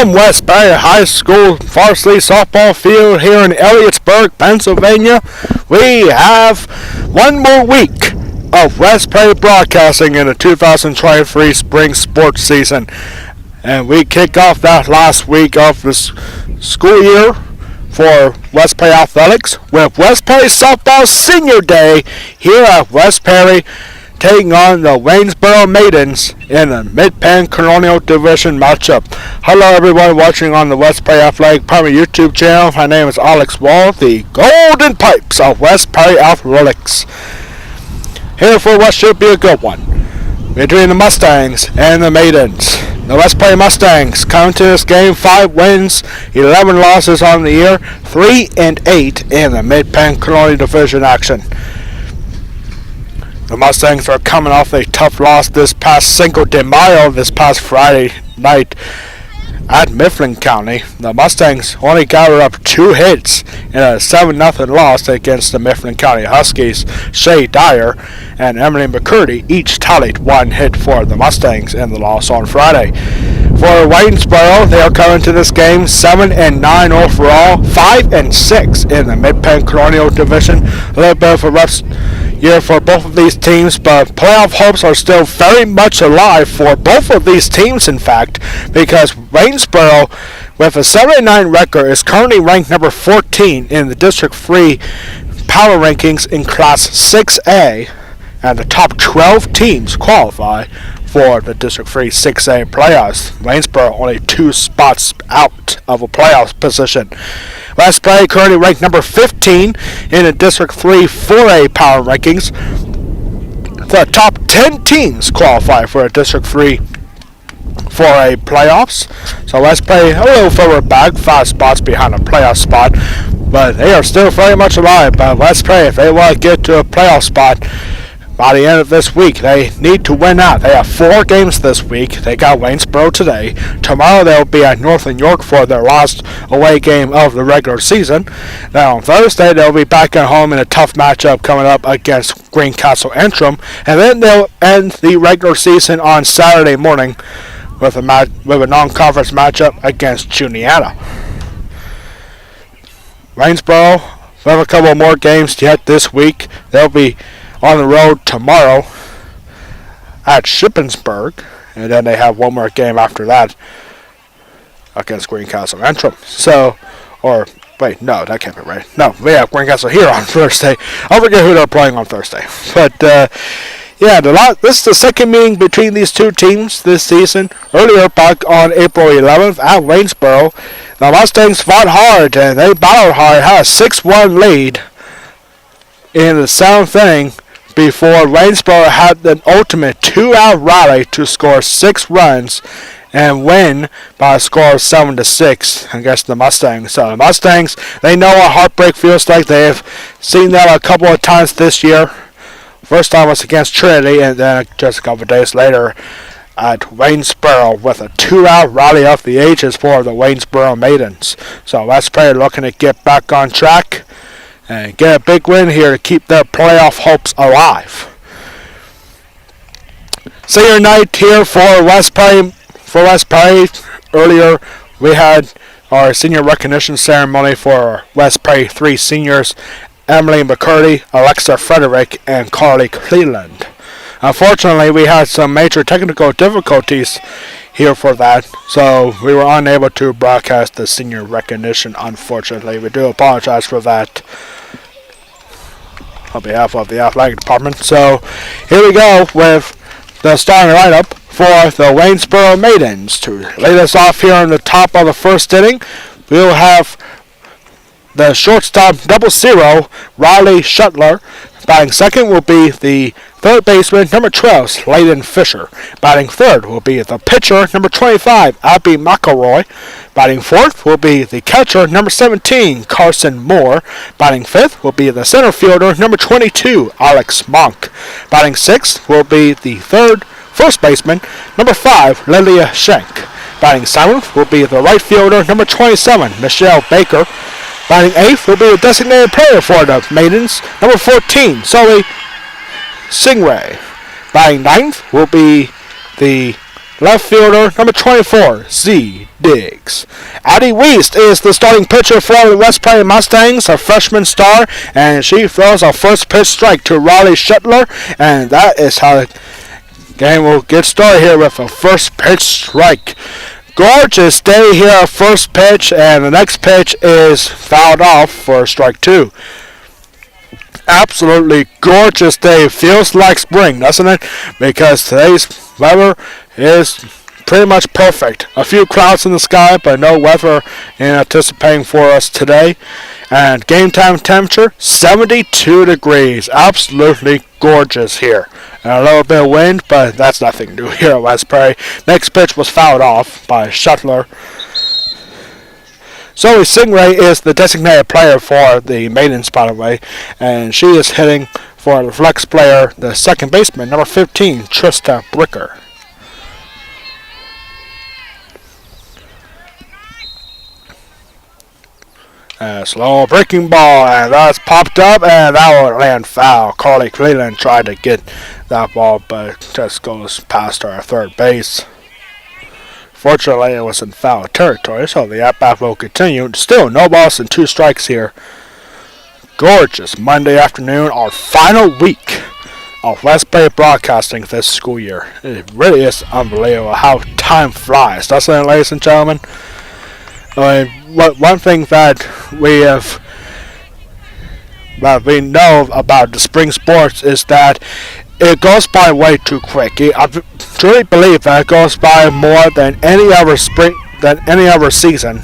From Westbury High School varsity softball field here in Elliotsburg, Pennsylvania, we have one more week of Westbury broadcasting in the 2023 spring sports season. And we kick off that last week of the school year for Westbury Athletics with Westbury Softball Senior Day here at Westbury, taking on the Waynesboro Maidens in the Mid-Penn Colonial Division matchup. Hello everyone watching on the Westbury Athletic Primary YouTube channel. My name is Alex Wall, the Golden Pipes of Westbury Athletics. Here for what should be a good one between the Mustangs and the Maidens. The Westbury Mustangs come to this game 5 wins, 11 losses on the year, 3-8 in the Mid-Penn Colonial Division action. The Mustangs are coming off a tough loss this past Cinco de Mayo, this past Friday night at Mifflin County. The Mustangs only gathered up 2 hits in a 7-0 loss against the Mifflin County Huskies. Shay Dyer and Emily McCurdy each tallied 1 hit for the Mustangs in the loss on Friday. For Waynesboro, they are coming to this game 7-9 overall, 5-6 in the Mid-Penn Colonial Division. A little bit of a rough year for both of these teams, but playoff hopes are still very much alive for both of these teams, in fact, because Waynesboro, with a 7-9 record, is currently ranked number 14 in the District 3 power rankings in Class 6A, and the top 12 teams qualify for the District 3 6A playoffs. Waynesboro only 2 spots out of a playoff position. Westbury currently ranked number 15 in the District 3 4A power rankings. The top 10 teams qualify for a District 3 4A playoffs. So Westbury a little further back, 5 spots behind a playoff spot, but they are still very much alive. But Westbury, if they want to get to a playoff spot by the end of this week, they need to win out. They have 4 games this week. They got Waynesboro today. Tomorrow they'll be at Northern York for their last away game of the regular season. Now on Thursday they'll be back at home in a tough matchup coming up against Greencastle Antrim, and then they'll end the regular season on Saturday morning with a non-conference matchup against Juniata. Waynesboro will have a couple more games yet this week. They'll be on the road tomorrow at Shippensburg, and then they have one more game after that against Greencastle Antrim. So, or wait, no, that can't be right. No, we have Greencastle here on Thursday. I forget who they're playing on Thursday. But yeah, this is the second meeting between these two teams this season. Earlier, back on April 11th at Waynesboro, the Mustangs fought hard and they battled hard, had a 6-1 lead in the 7th inning before Waynesboro had an ultimate 2-out rally to score 6 runs and win by a score of 7-6 against the Mustangs. So the Mustangs, they know what heartbreak feels like. They've seen that a couple of times this year. First time was against Trinity, and then just a couple of days later at Waynesboro with a 2-out rally off the ages for the Waynesboro Maidens. So Westbury looking to get back on track and get a big win here to keep their playoff hopes alive. Senior night here for Westbury. Earlier, we had our senior recognition ceremony for Westbury 3 seniors: Emily McCurdy, Alexa Frederick, and Carly Cleland. Unfortunately, we had some major technical difficulties here for that, so we were unable to broadcast the senior recognition, unfortunately. We do apologize for that on behalf of the athletic department. So here we go with the starting lineup for the Waynesboro Maidens. To lead us off here in the top of the first inning, we'll have the shortstop double zero, Riley Shuttler. Batting second will be the third baseman, number 12, Slayden Fisher. Batting third will be the pitcher, number 25, Abby McElroy. Batting fourth will be the catcher, number 17, Carson Moore. Batting fifth will be the center fielder, number 22, Alex Monk. Batting sixth will be the first baseman, number 5, Lilia Schenk. Batting seventh will be the right fielder, number 27, Michelle Baker. Batting eighth will be the designated player for the Maidens, number 14, Sully Singray. Batting ninth will be the Left fielder, number 24, Z. Diggs. Addie Weist is the starting pitcher for the West Point Mustangs, a freshman star, and she throws a first pitch strike to Riley Shuttler, and that is how the game will get started here with a first pitch strike. Gorgeous day here, first pitch, and the next pitch is fouled off for strike 2. Absolutely gorgeous day. Feels like spring, doesn't it? Because today's weather is pretty much perfect. A few clouds in the sky, but no weather anticipating for us today. And game time temperature, 72 degrees. Absolutely gorgeous here. And a little bit of wind, but that's nothing new here at West Prairie. Next pitch was fouled off by Shuttler. Zoe Singray is the designated player for the Maidens, by the way, and she is hitting for the flex player, the second baseman, number 15, Trista Bricker. Slow breaking ball, and that's popped up, and that will land foul. Carly Cleland tried to get that ball, but just goes past our third base. Fortunately, it was in foul territory, so the at-bat will continue. Still, no balls and 2 strikes here. Gorgeous Monday afternoon, our final week of West Bay broadcasting this school year. It really is unbelievable how time flies, doesn't it, ladies and gentlemen? One thing that we know about the spring sports is that it goes by way too quick. I truly believe that it goes by more than any other season.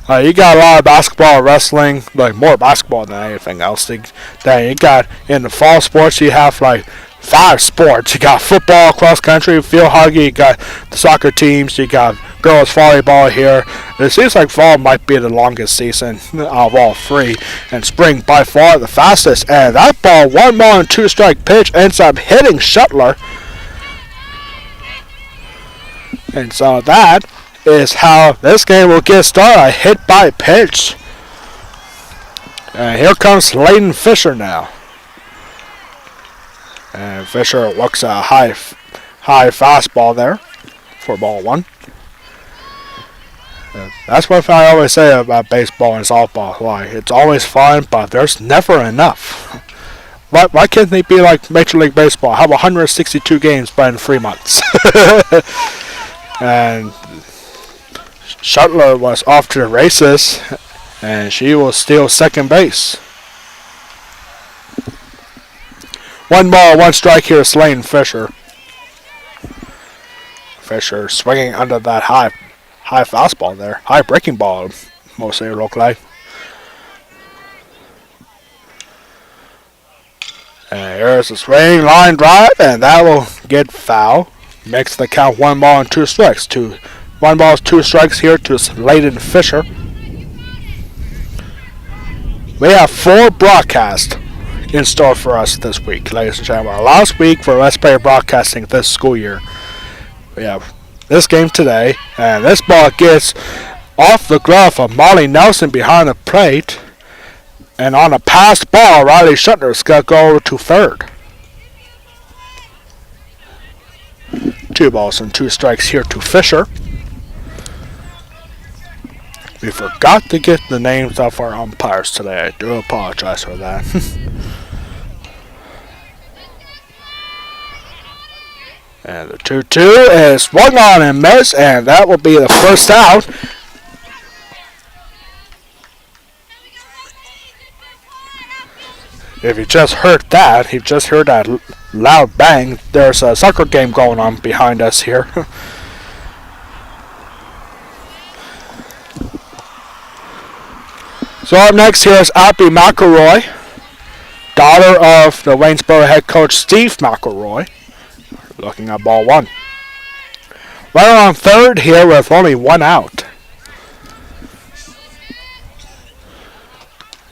You got a lot of basketball, wrestling, like more basketball than anything else. Then you got in the fall sports, you have like 5 sports. You got football, cross country, field hockey. You got the soccer teams. You got girls volleyball here. It seems like fall might be the longest season of all 3, and spring by far the fastest. And that ball, 1 ball and 2 strike pitch, ends up hitting Shuttler. And so that is how this game will get started. A hit by pitch. And here comes Layden Fisher now. And Fisher looks at a high fastball there for ball 1. That's what I always say about baseball and softball. Like, it's always fun, but there's never enough. Why can't they be like Major League Baseball? Have 162 games but in 3 months? And Shuttler was off to the races, and she will steal second base. 1 ball, 1 strike here, Layden Fisher. Fisher swinging under that high fastball there. High breaking ball, mostly it looked like. And here's a swing, line drive, and that will get foul. Makes the count 1 ball and 2 strikes. 1 ball, 2 strikes here to Layden Fisher. We have 4 broadcasts in store for us this week, ladies and gentlemen. Our last week for West Bay broadcasting this school year. We have this game today, and this ball gets off the glove of Molly Nelson behind the plate, and on a passed ball, Riley Shuttler's got to go over to third. 2 balls and 2 strikes here to Fisher. We forgot to get the names of our umpires today. I do apologize for that. And the 2-2 is swung on and missed, and that will be the first out. If you just heard that, loud bang, there's a soccer game going on behind us here. So up next here is Abby McElroy, daughter of the Waynesboro head coach Steve McElroy. Looking at ball 1. Runner on third here with only 1 out.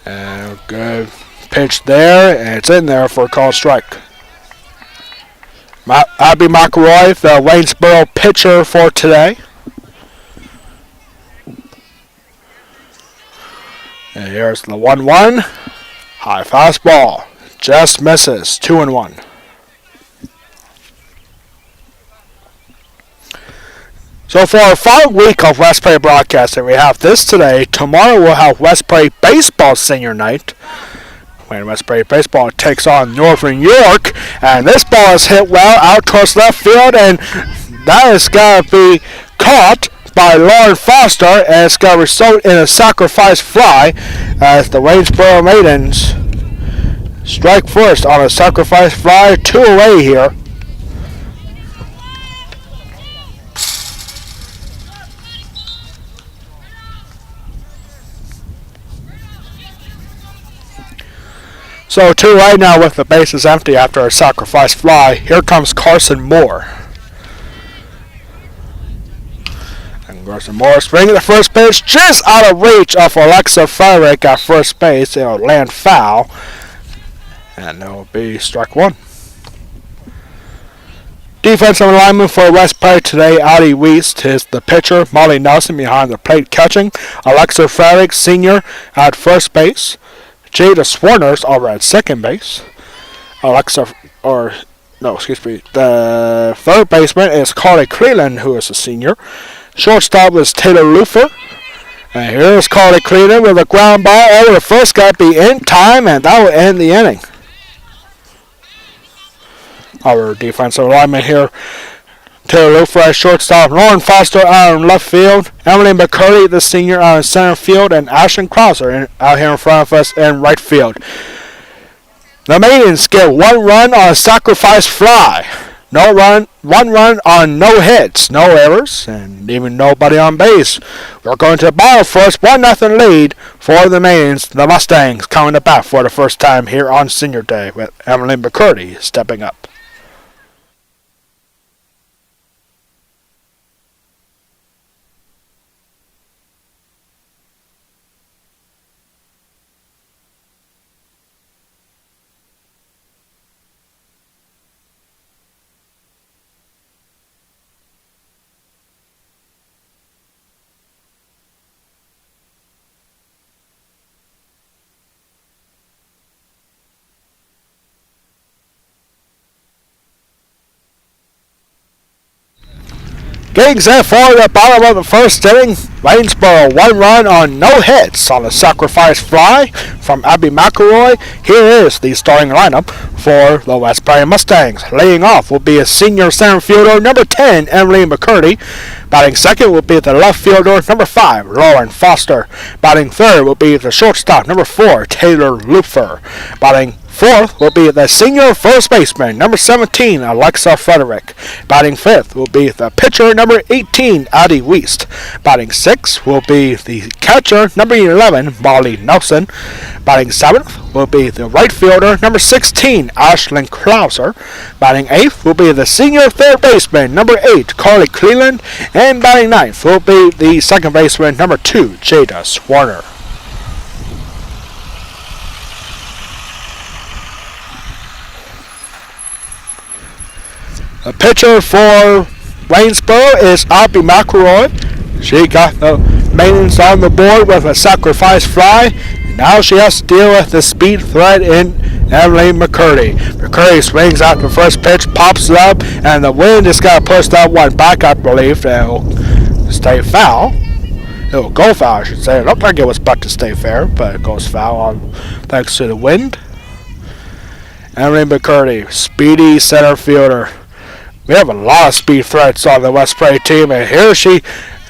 And good pitch there, and it's in there for a called strike. Abby McElroy, the Waynesboro pitcher for today. And here's the 1-1. High fastball. Just misses. 2-1. So for our final week of West Prairie broadcasting, we have this today. Tomorrow we'll have West Prairie Baseball Senior Night, when West Prairie Baseball takes on Northern York. And this ball is hit well out towards left field, and that is going to be caught by Lauren Foster, and it's going to result in a sacrifice fly as the Waynesboro Maidens strike first on a sacrifice fly. 2 away here. So 2 right now with the bases empty after a sacrifice fly. Here comes Carson Moore. And Carson Moore swinging the first pitch just out of reach of Alexa Frederick at first base. It'll land foul. And it'll be strike 1. Defensive alignment for West Prairie today. Addie Weist is the pitcher. Molly Nelson behind the plate catching. Alexa Frederick, senior, at first base. Jada Swarner's over at second base. The third baseman is Carly Cleland, who is a senior. Shortstop is Taylor Lufer. And here's Carly Cleland with a ground ball over the first. Got to be in time, and that will end the inning. Our defensive alignment here. Taylor Lufer at shortstop, Lauren Foster out in left field, Emily McCurdy, the senior, out in center field, and Ashton Krauser out here in front of us in right field. The Maidens get 1 run on a sacrifice fly. 1 run on no hits, no errors, and even nobody on base. We're going to battle first, 1-0 lead for the Maidens. The Mustangs coming to bat for the first time here on Senior Day with Emily McCurdy stepping up. Getting set for the bottom of the first inning, Waynesboro 1 run on no hits on a sacrifice fly from Abby McElroy. Here is the starting lineup for the West Prairie Mustangs. Laying off will be a senior center fielder, number 10, Emily McCurdy. Batting second will be the left fielder, number 5, Lauren Foster. Batting third will be the shortstop, number 4, Taylor Lufer. Batting fourth will be the senior first baseman, number 17, Alexa Frederick. Batting fifth will be the pitcher, number 18, Addie Weist. Batting sixth will be the catcher, number 11, Molly Nelson. Batting seventh will be the right fielder, number 16, Ashlyn Krauser. Batting eighth will be the senior third baseman, number 8, Carly Cleland. And batting ninth will be the second baseman, number 2, Jada Swarner. The pitcher for Waynesboro is Abby McElroy. She got the Maidens on the board with a sacrifice fly. Now she has to deal with the speed threat in Emily McCurdy. McCurdy swings out the first pitch, pops it up, and the wind is going to push that one back, I believe. It'll stay foul. It'll go foul, I should say. It looked like it was about to stay fair, but it goes foul thanks to the wind. Emily McCurdy, speedy center fielder. We have a lot of speed threats on the West Prairie team, and here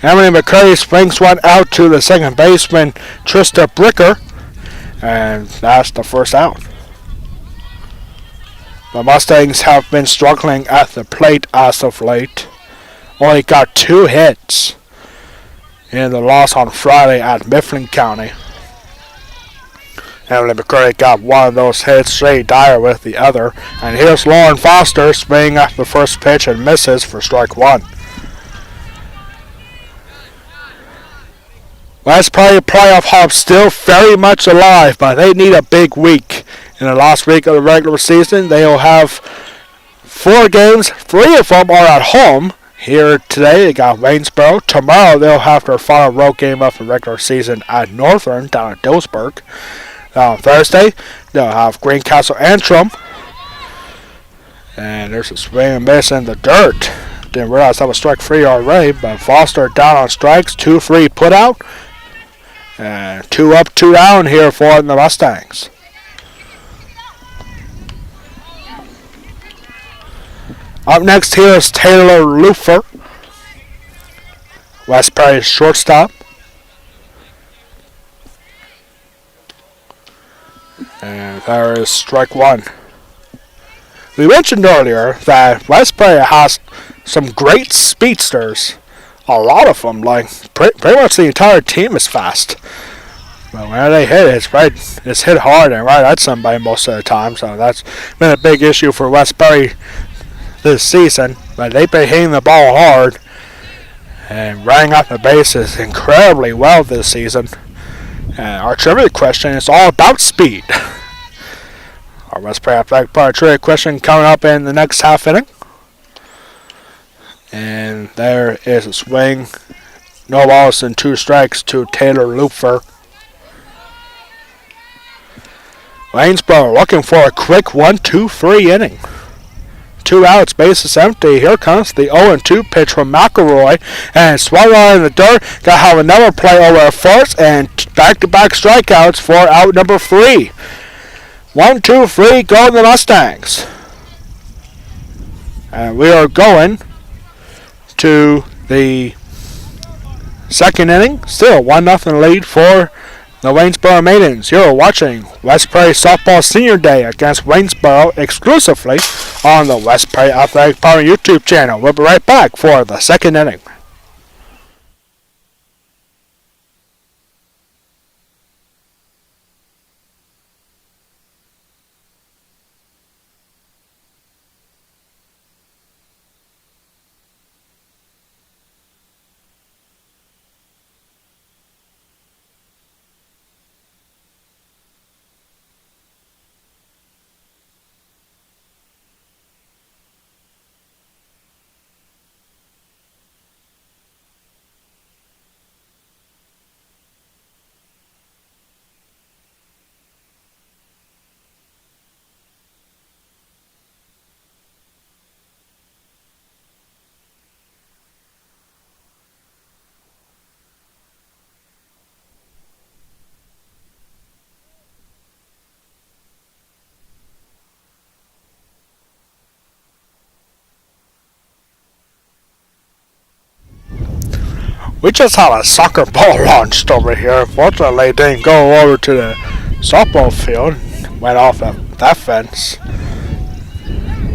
Emily McCurdy swings one out to the second baseman, Trista Bricker, and that's the first out. The Mustangs have been struggling at the plate as of late. Only got 2 hits in the loss on Friday at Mifflin County. Emily McCurdy got one of those hits, Shay Dyer with the other. And here's Lauren Foster swinging at the first pitch and misses for strike 1. West Prairie playoff hope still very much alive, but they need a big week. In the last week of the regular season, they will have 4 games. 3 of them are at home. Here today, they got Waynesboro. Tomorrow, they'll have their final road game of the regular season at Northern down at Dillsburg. On Thursday, they'll have Greencastle Antrim. And there's a swing and miss in the dirt Didn't realize that was strike 3 already, but Foster down on strikes. 2-3 put out. And 2 up, 2 down here for the Mustangs. Up next here is Taylor Lufer, West Prairie's shortstop. And there is strike 1. We mentioned earlier that West Prairie has some great speedsters. A lot of them, like pretty much the entire team is fast. But when they hit, it's hit hard and right at somebody most of the time. So that's been a big issue for West Prairie this season. But they've been hitting the ball hard and running out the bases incredibly well this season. And our trivia question is all about speed. Our West Prairie Athletic Park trivia question coming up in the next half inning. And there is a swing. No balls and 2 strikes to Taylor Lufer. Waynesboro looking for a quick 1-2-3 inning. 2 outs, bases empty. Here comes the 0-2 pitch from McElroy. And swung on in the dirt. Got to have another play over at first. And back-to-back strikeouts for out number 3. 1-2-3, go the Mustangs. And we are going to the second inning. Still 1-0 lead for the Waynesboro Maidens. You're watching West Prairie Softball Senior Day against Waynesboro exclusively on the West Prairie Athletic Power YouTube channel. We'll be right back for the second inning. We just had a soccer ball launched over here. Fortunately, it didn't go over to the softball field. Went off that fence.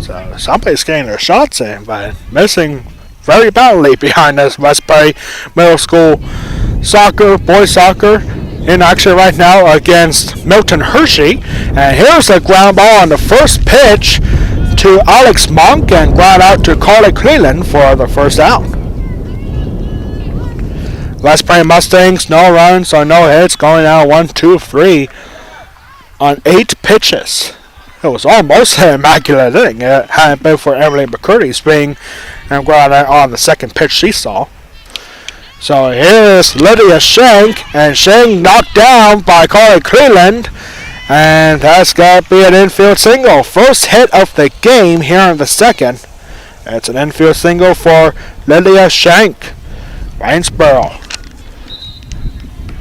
So somebody's getting their shots in, but missing very badly behind this West Prairie Middle School soccer, boys soccer, in action right now against Milton Hershey. And here's a ground ball on the first pitch to Alex Monk and ground out to Carly Cleland for the first out. West Prairie Mustangs, no runs or no hits, going out 1-2-3 on 8 pitches. It was almost an immaculate inning. It hadn't been for Emily McCurdy swinging and ground out on the second pitch she saw. So here's Lydia Shank, and Shank knocked down by Carly Cleland, and that's got to be an infield single. First hit of the game here in the second. It's an infield single for Lydia Shank. Waynesboro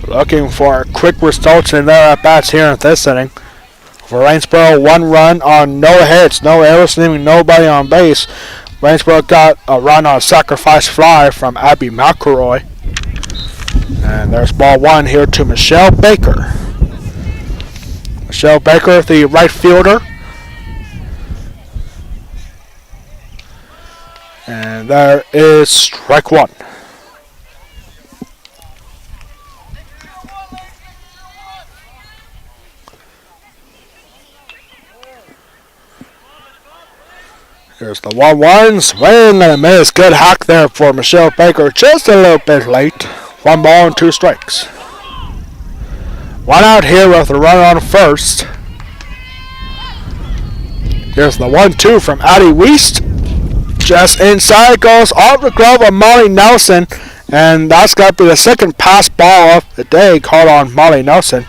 looking for quick results in their at-bats here in this inning. For Waynesboro, 1 run on no hits, no errors, leaving nobody on base. Waynesboro got a run on a sacrifice fly from Abby McElroy. And there's ball 1 here to Michelle Baker. Michelle Baker, the right fielder. And there is strike 1. Here's the 1-1 swing and a miss. Good hack there for Michelle Baker. Just a little bit late. 1 ball and 2 strikes. 1 out here with a run on first. Here's the 1-2 from Addie Weist. Just inside goes off the glove of Molly Nelson. And that's got to be the second pass ball of the day caught on Molly Nelson.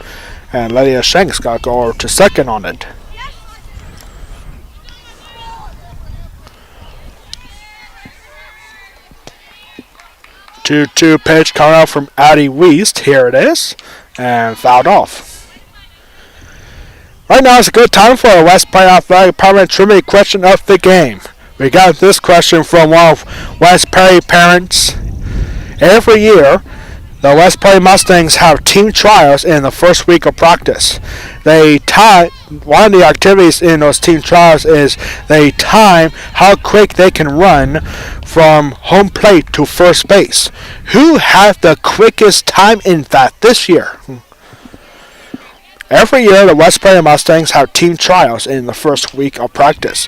And Lydia Shank's got to go over to second on it. 2-2 pitch coming out from Addie West. Here it is. And fouled off. Right now is a good time for a West Point Athletic Department trivia question of the game. We got this question from one of West Perry parents. Every year, the West Point Mustangs have team trials in the first week of practice. One of the activities in those team trials is they time how quick they can run from home plate to first base. Who has the quickest time in that this year? Every year, the West Point Mustangs have team trials in the first week of practice.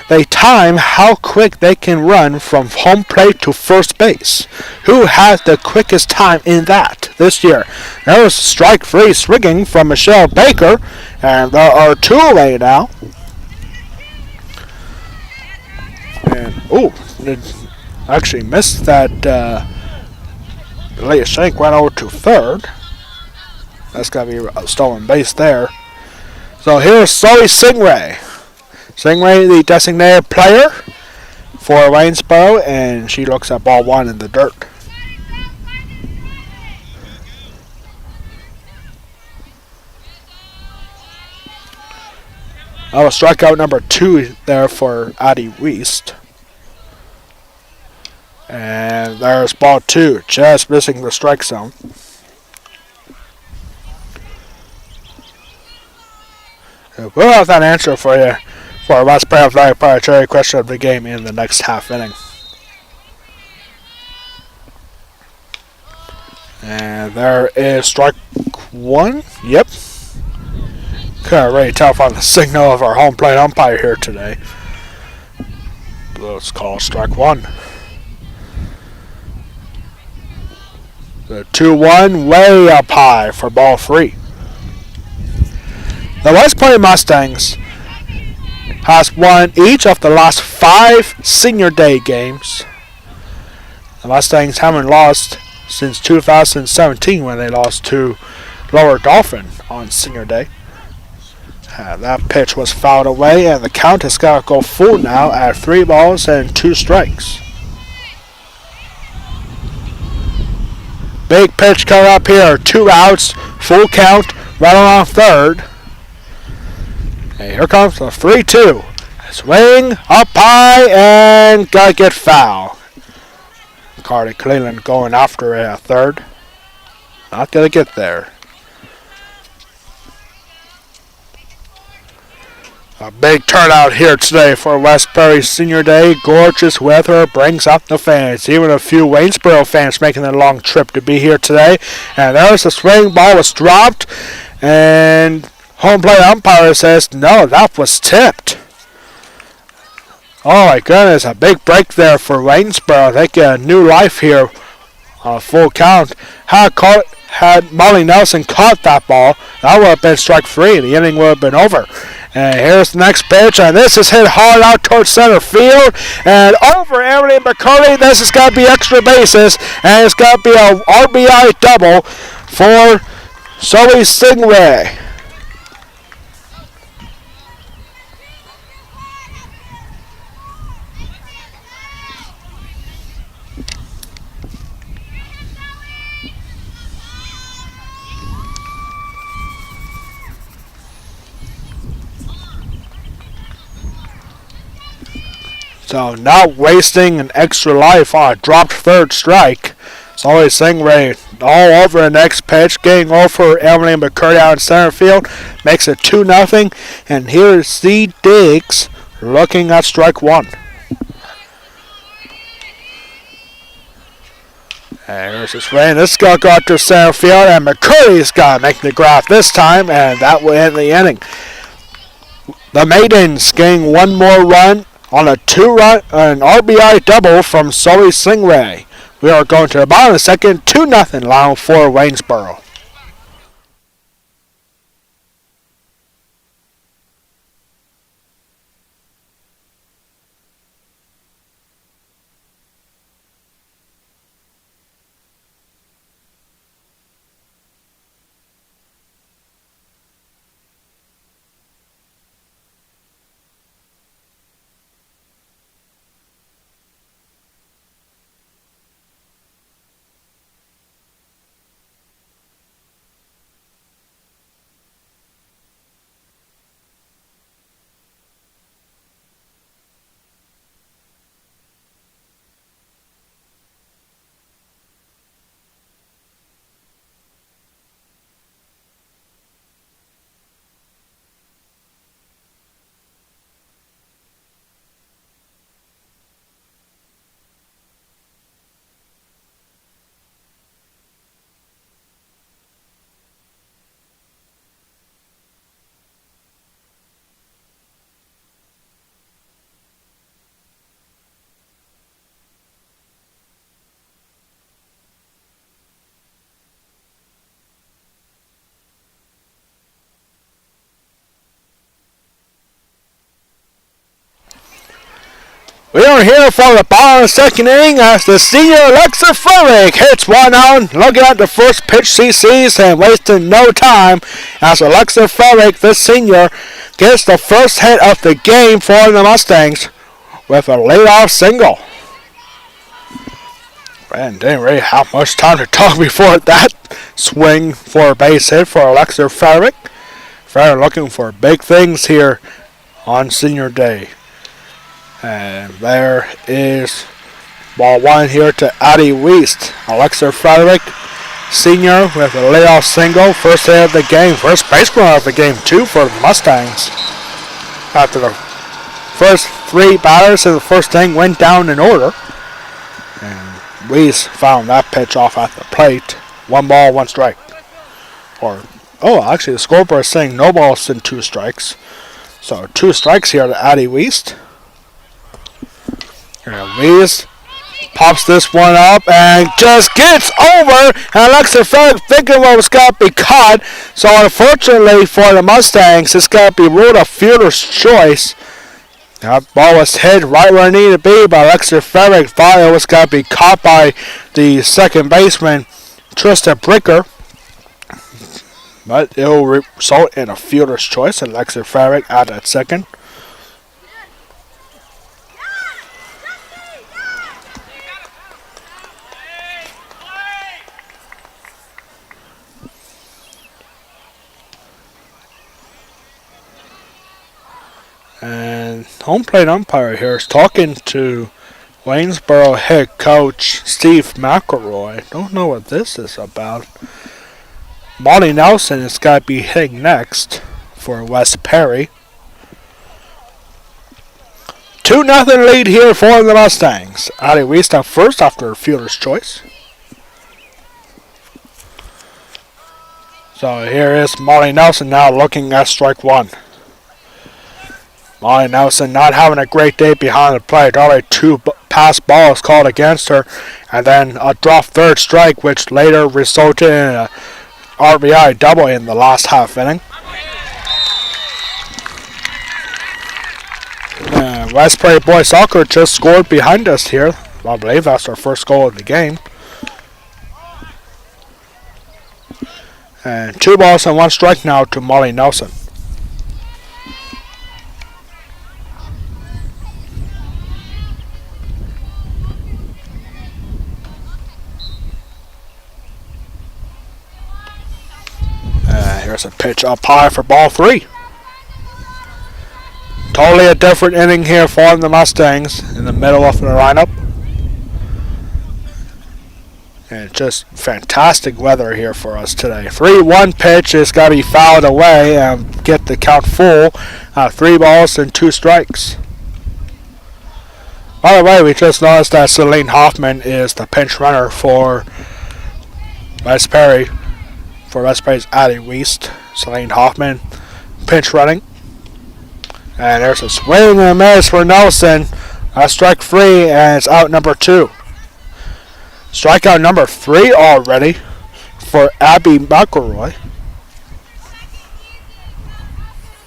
They time how quick they can run from home plate to first base. Who has the quickest time in that this year? There was strike three swinging from Michelle Baker, and there are two away now. And actually missed that. Leah Shank went over to third. That's got to be a stolen base there. So here's Zoe Stingray. Stingray, the designated player for Waynesboro, and she looks at ball one in the dirt. Strikeout number 2 there for Addie West. And there's ball 2, just missing the strike zone. We'll have that answer for you for our West Point Athletic Proprietary question of the game in the next half inning. And there is strike 1. Yep. Couldn't really tell from the signal of our home plate umpire here today. Let's call strike 1. The 2-1 way up high for ball 3. The West Point Mustangs has won each of the last 5 Senior Day games. The Mustangs haven't lost since 2017 when they lost to Lower Dauphin on Senior Day. That pitch was fouled away, and the count has got to go full now at 3 balls and 2 strikes. Big pitch coming up here. 2 outs, full count, right around third. And here comes the 3-2. Swing up high and gotta get foul. Carter Cleveland going after it at third. Not gonna get there. A big turnout here today for West Perry Senior Day. Gorgeous weather brings out the fans. Even a few Waynesboro fans making a long trip to be here today. And there's the swing. Ball was dropped. And home plate umpire says, no, that was tipped. Oh my goodness, a big break there for Waynesboro. They get a new life here on a full count. Had Molly Nelson caught that ball, that would have been strike 3. The inning would have been over. And here's the next pitch, and this is hit hard out towards center field. And over Emily McCurdy, this has got to be extra bases, and it's got to be a RBI double for Zoe Stingray. So not wasting an extra life on a dropped third strike. Zoe Stingray all over the next pitch, getting over Emily McCurdy out in center field. Makes it 2-0. And here is C. Diggs looking at strike 1. And here's the swing. This is going to go out to center field, and McCurdy's got to make the grab this time, and that will end the inning. The Maidens getting one more run on an RBI double from Zoe Stingray. We are going to the bottom of the second, 2-0 line for Waynesboro. We are here for the bottom of the second inning as the senior Alexa Furrick hits one out, looking at the first pitch she sees and wasting no time as Alexa Furrick, the senior, gets the first hit of the game for the Mustangs with a leadoff single. And didn't really have much time to talk before that swing for a base hit for Alexa Furrick. Furrick looking for big things here on senior day. And there is ball one here to Addie Weist. Alexa Frederick, senior, with a leadoff single. First hit of the game. First base runner of the game, too, for the Mustangs. After the first three batters in the first inning went down in order. And Weist found that pitch off at the plate. 1 ball, 1 strike. Actually, the scoreboard is saying no balls and 2 strikes. So 2 strikes here to Addie Weist. And Weist pops this one up and just gets over. And Alexa Furrick thinking what was going to be caught. So unfortunately for the Mustangs, it's going to be ruled a fielder's choice. That ball was hit right where it needed to be, but Alexa Furrick thought it was going to be caught by the second baseman, Tristan Bricker. But it will result in a fielder's choice. Alexa Furrick out at second. And home plate umpire here is talking to Waynesboro head coach Steve McElroy. Don't know what this is about. Molly Nelson is going to be hitting next for West Perry. 2-0 lead here for the Mustangs. Addie Weist up first after a fielder's choice. So here is Molly Nelson now looking at strike one. Molly Nelson not having a great day behind the plate. Already 2 pass balls called against her. And then a drop third strike, which later resulted in a RBI double in the last half inning. West Prairie Boys Soccer just scored behind us here. I believe that's our first goal of the game. And 2 balls and 1 strike now to Molly Nelson. Here's a pitch up high for ball 3. Totally a different inning here for the Mustangs in the middle of the lineup. And just fantastic weather here for us today. 3-1 pitch is got to be fouled away and get the count full. 3 balls and 2 strikes. By the way, we just noticed that Celine Hoffman is the pinch runner for West Perry. For West Perry's Addie Weist. Celine Hoffman pinch running. And there's a swing and a miss for Nelson. Strike 3 and it's out number 2. Strikeout number 3 already for Abby McElroy.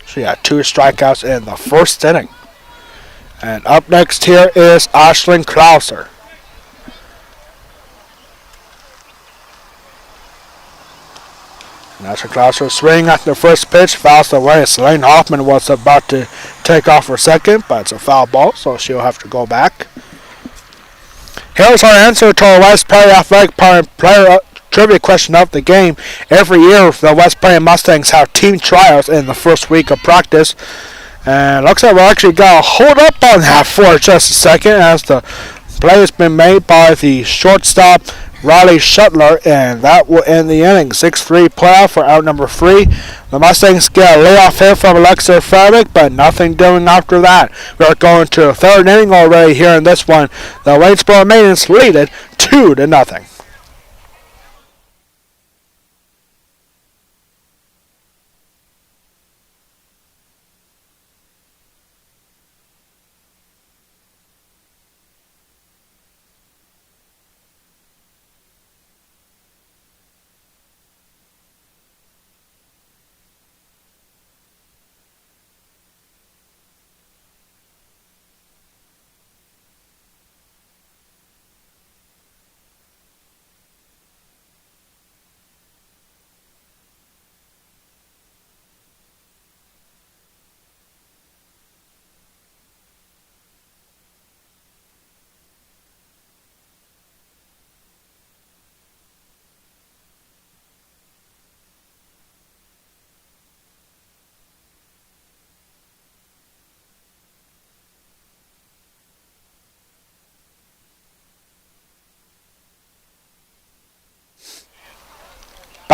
She had 2 strikeouts in the first inning. And up next here is Ashlyn Klauser. Ashlyn Klauser swinging at the first pitch, fouls away. Celine Hoffman was about to take off for second, but it's a foul ball, so she'll have to go back. Here's our answer to our West Prairie Athletic Player Trivia question of the game. Every year, the West Prairie Mustangs have team trials in the first week of practice. And looks like we're actually going to hold up on that for just a second as the play has been made by the shortstop, Riley Shuttler, and that will end the inning. 6-3 playoff for out number 3. The Mustangs get a layoff hit from Alexa Frederick, but nothing doing after that. We are going to the 3rd inning already here in this one. The Waynesboro Maidens lead it 2-0.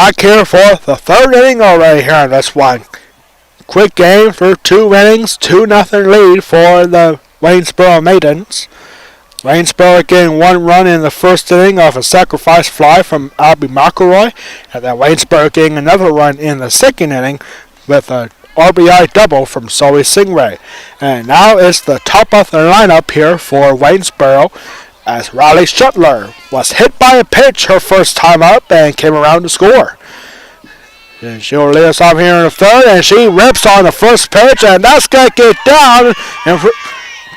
back here for the third inning already here in this one. Quick game through 2 innings, 2-0 lead for the Waynesboro Maidens. Waynesboro getting 1 run in the first inning off a sacrifice fly from Abby McElroy, and then Waynesboro getting another run in the second inning with a RBI double from Zoe Singray. And now it's the top of the lineup here for Waynesboro, as Riley Shuttler was hit by a pitch her first time up and came around to score. And she'll lead us off here in the third, and she rips on the first pitch, and that's going to get down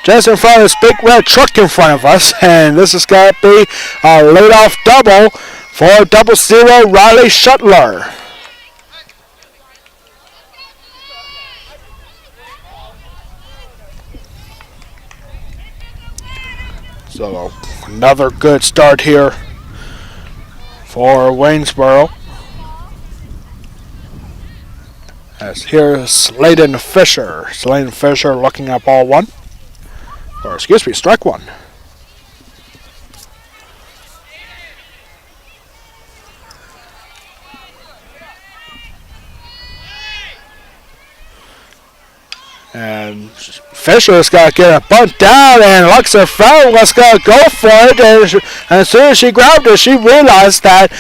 just in front of this big red truck in front of us. And this is going to be a leadoff double for 0-0 Riley Shuttler. So another good start here for Waynesboro. As here's Sladen Fisher. Sladen Fisher looking at ball 1. Or excuse me, strike 1. And Fisher's got to get a bunt down, and Alexa Farrell was going to go for it. And as soon as she grabbed it, she realized that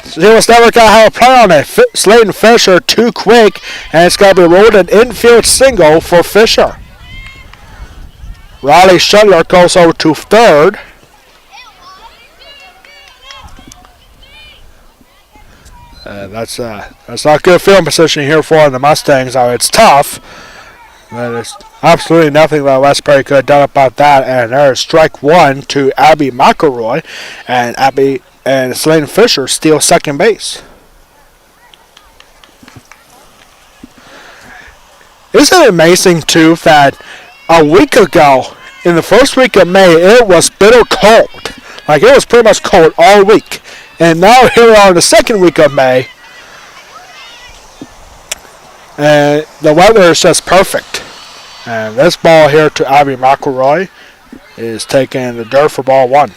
she was never going to have a play on it. Sladen Fisher too quick, and it's going to be rolled an infield single for Fisher. Riley Shuttler goes over to third. That's not good field position here for the Mustangs. It's tough. There's absolutely nothing that Westbury could have done about that. And there's strike 1 to Abby McElroy. And Abby and Sladen Fisher steal second base. Isn't it amazing, too, that a week ago, in the first week of May, it was bitter cold. Like, it was pretty much cold all week. And now here we are in the second week of May. And the weather is just perfect. And this ball here to Abby McElroy is taking the dirt for ball 1.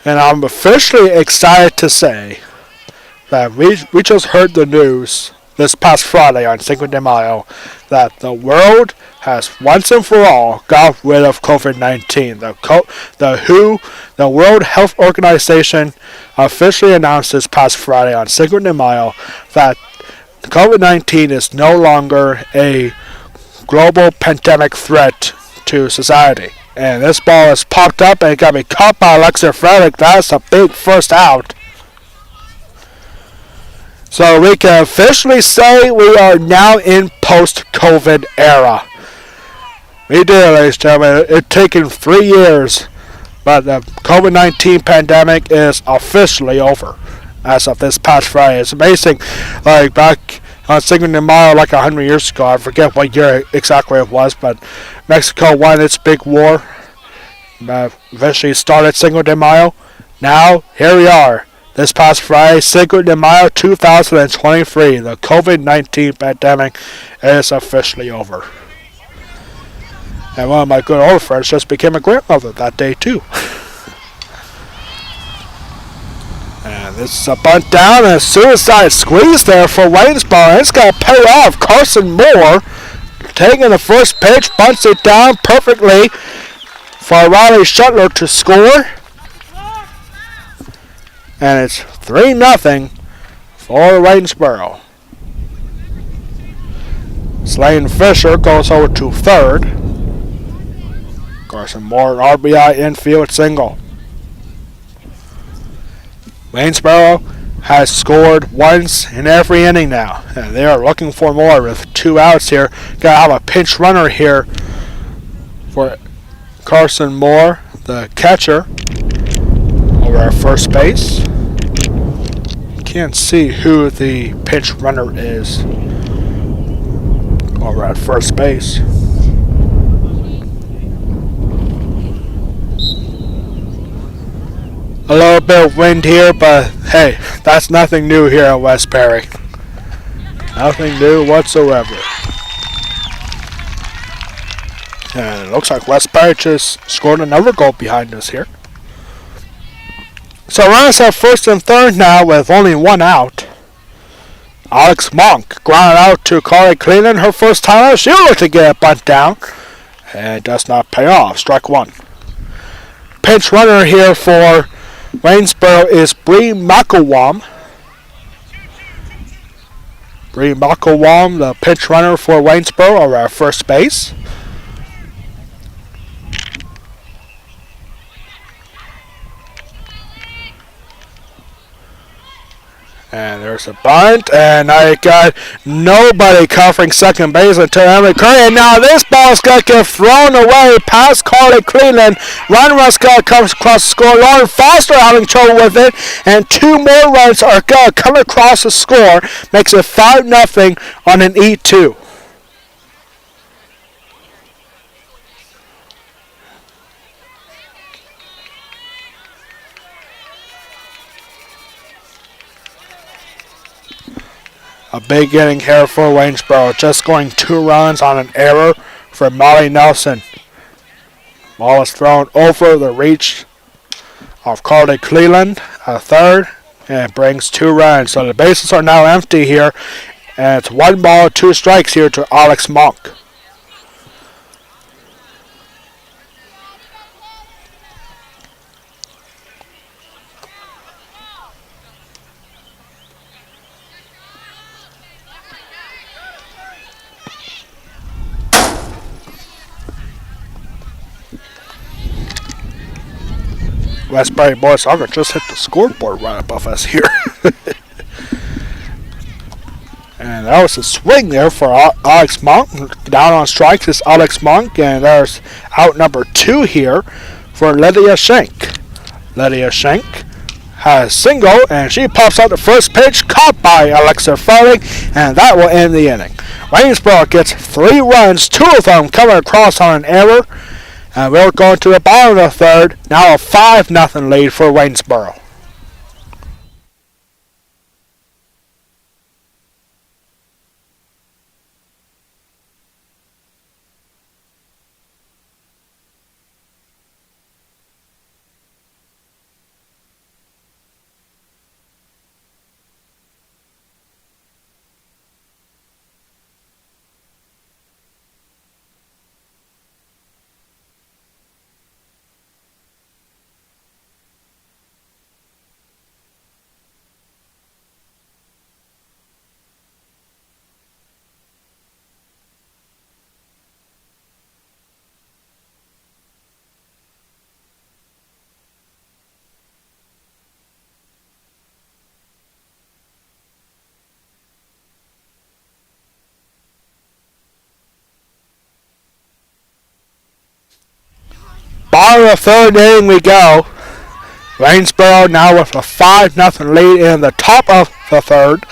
And I'm officially excited to say that we just heard the news this past Friday on Cinco de Mayo that the world has once and for all got rid of COVID-19. The World Health Organization officially announced this past Friday on Cinco de Mayo that COVID-19 is no longer a global pandemic threat to society. And this ball is popped up and it got to be caught by Alexa Frederick. That's a big first out. So we can officially say we are now in post-COVID era. We did, ladies and gentlemen. It's taken 3 years, but the COVID-19 pandemic is officially over as of this past Friday. It's amazing. Like back on Cinco de Mayo, like 100 years ago, I forget what year exactly it was, but Mexico won its big war. Eventually started Cinco de Mayo. Now, here we are. This past Friday, Cinco de Mayo 2023, the COVID-19 pandemic is officially over. And one of my good old friends just became a grandmother that day, too. And this is a bunt down and a suicide squeeze there for Waynesboro. It's going to pay off. Carson Moore taking the first pitch, bunts it down perfectly for Riley Shuttler to score. And it's 3-0 for Waynesboro. Sladen Fisher goes over to third. Carson Moore, RBI infield single. Waynesboro has scored once in every inning now, and they are looking for more with 2 outs here. Gotta have a pinch runner here for Carson Moore, the catcher, over at first base. Can't see who the pinch runner is over at first base. A little bit of wind here, but hey, that's nothing new here at West Perry. Nothing new whatsoever. And it looks like West Perry just scored another goal behind us here. So runners have first and third now with only one out. Alex Monk grounded out to Carly Cleland, her first time out. She looked to get a bunt down, and does not pay off. Strike one. Pinch runner here for Waynesboro is Bree McElwam. Bree McElwam, the pinch runner for Waynesboro, are at first base. And there's a bunt, and I got nobody covering second base until Emily Curry. And now this ball's going to get thrown away past Carly Cleveland. Ryan Ruska comes across the score. Lauren Foster having trouble with it, and two more runs are going to come across the score. Makes it 5-0 on an E2. A big inning here for Waynesboro, just going 2 runs on an error for Molly Nelson. Ball is thrown over the reach of Carly Cleland, a third, and it brings 2 runs. So the bases are now empty here, and it's 1 ball, 2 strikes here to Alex Monk. Westbury boys soccer just hit the scoreboard right above us here. And that was a swing there for Alex Monk. Down on strikes is Alex Monk, and there's out number 2 here for Lydia Schenk. Lydia Schenk has a single, and she pops out the first pitch, caught by Alexa Farley, and that will end the inning. Waynesboro gets 3 runs, 2 of them coming across on an error. And we're going to the bottom of the third. Now a 5-0 lead for Waynesboro. Bottom of the third inning we go. Waynesboro now with a 5-0 lead in the top of the third.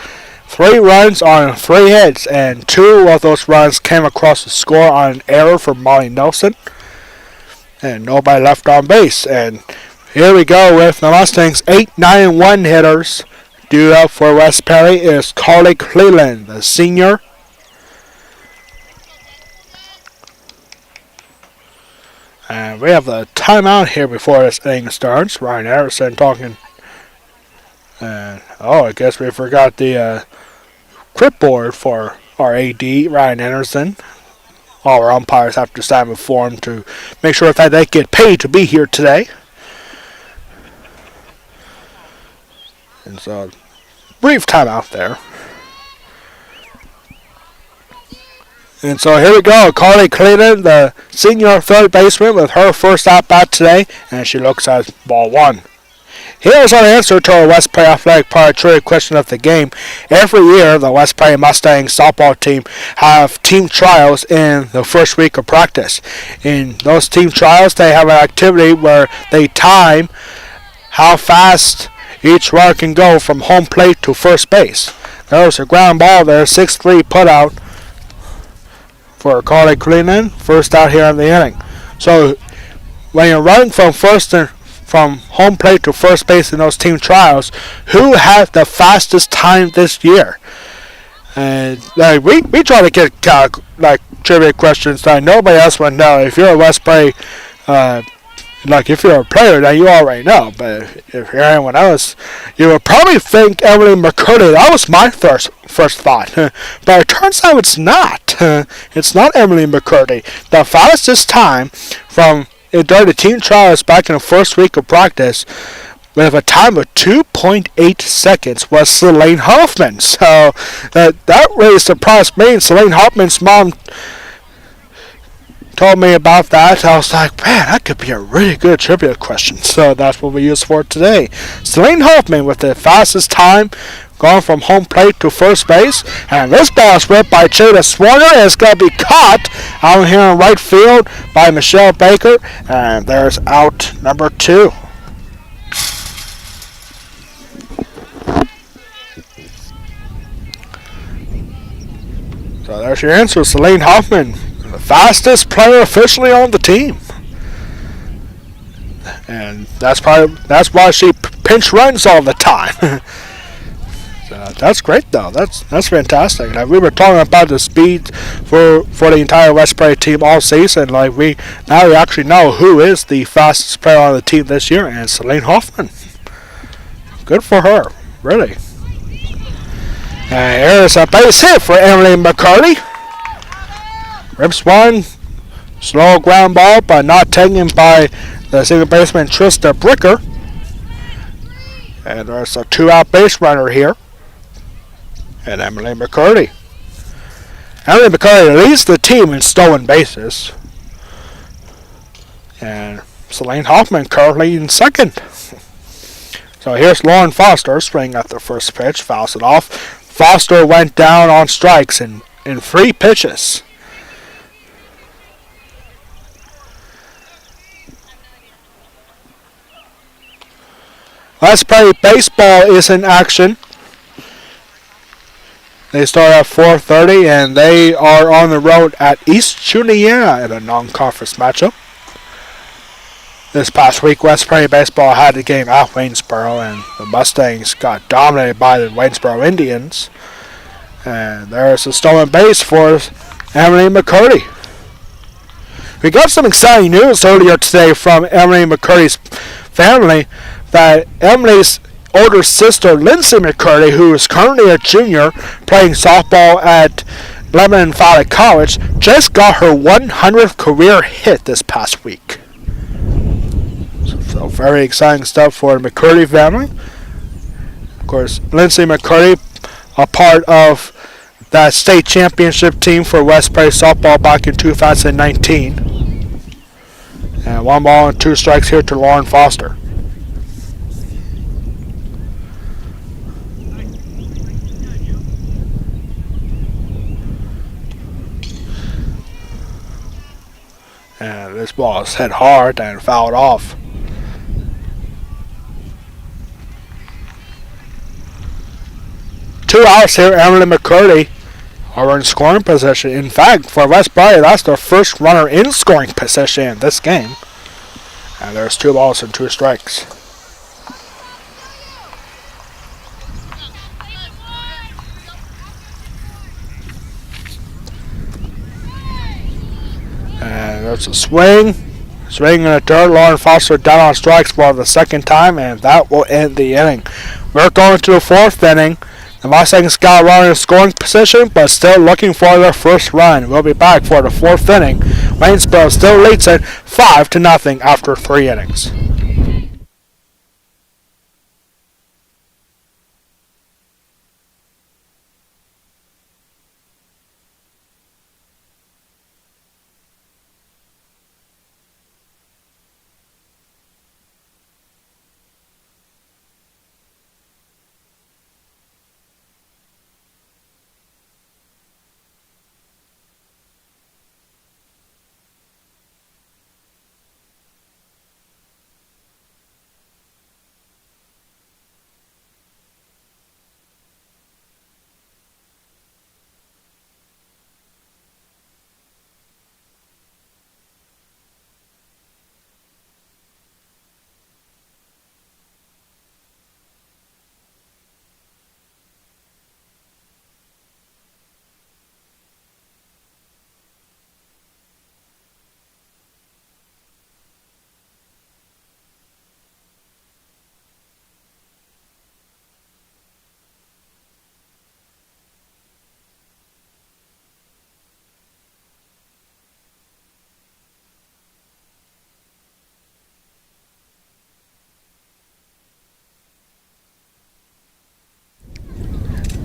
3 runs on 3 hits, and 2 of those runs came across the score on an error for Molly Nelson. And nobody left on base. And here we go with the Mustangs 8, 9, and 1 hitters. Due up for West Perry is Carly Cleland, the senior. And we have a timeout here before this inning starts. Ryan Harrison talking. And, I guess we forgot the clipboard for our AD, Ryan Anderson. All our umpires have to sign a form to make sure that they get paid to be here today. And so, brief timeout there. And so here we go. Carly Cleveland, the senior third baseman, with her first at bat today, and she looks at ball 1. Here's our answer to our West Prairie Athletic Park trivia question of the game. Every year, the West Prairie Mustangs softball team have team trials in the first week of practice. In those team trials, they have an activity where they time how fast each runner can go from home plate to first base. There's a ground ball there, 6-3 put out for Carly Cleveland, first out here in the inning. So when you're running from home plate to first base in those team trials, who had the fastest time this year? And we try to get trivia questions that nobody else would know. If you're a West Prairie Like, if you're a player, then you already know. But if you're anyone else, you would probably think Emily McCurdy. That was my first thought. But it turns out it's not. It's not Emily McCurdy. The fastest time during the team trials back in the first week of practice with a time of 2.8 seconds was Selene Hoffman. So that really surprised me. And Selene Hoffman's mom told me about that. I was like, man, that could be a really good trivia question. So that's what we use for today. Selene Hoffman with the fastest time going from home plate to first base. And this ball is ripped by Jada Swarner, and it's going to be caught out here in right field by Michelle Baker. And there's out number 2. So there's your answer, Selene Hoffman, the fastest player officially on the team. And that's why she pinch runs all the time. That's great, though. That's fantastic. Like, we were talking about the speed for the entire West Prairie team all season. Like, we actually know who is the fastest player on the team this year, and it's Selene Hoffman. Good for her, really. And here's a base hit for Emily McCarty. Rips one, slow ground ball, but not taken by the second baseman Trista Bricker. And there's a 2-out base runner here. And Emily McCurdy. Emily McCurdy leads the team in stolen bases. And Selene Hoffman currently in second. So here's Lauren Foster swinging at the first pitch, fouls it off. Foster went down on strikes in 3 pitches. West Prairie baseball is in action. They start at 4:30, and they are on the road at East Juniata in a non-conference matchup. This past week, West Prairie baseball had a game at Waynesboro, and the Mustangs got dominated by the Waynesboro Indians. And there's a stolen base for Emily McCurdy. We got some exciting news earlier today from Emily McCurdy's family that Emily's older sister, Lindsay McCurdy, who is currently a junior playing softball at Lebanon Valley College, just got her 100th career hit this past week. So very exciting stuff for the McCurdy family. Of course, Lindsay McCurdy, a part of that state championship team for West Prairie softball back in 2019. And 1 ball and 2 strikes here to Lauren Foster. And this ball is hit hard and fouled off. Two outs here. Emily McCurdy are in scoring position. In fact, for West Prairie, that's their first runner in scoring position in this game. And there's 2 balls and 2 strikes. And there's a swing. Swing in the dirt. Lauren Foster down on strikes for the second time, and that will end the inning. We're going to the 4th inning. The Mustangs got a runner in scoring position, but still looking for their first run. We'll be back for the 4th inning. Waynesboro still leads it 5-0 after 3 innings.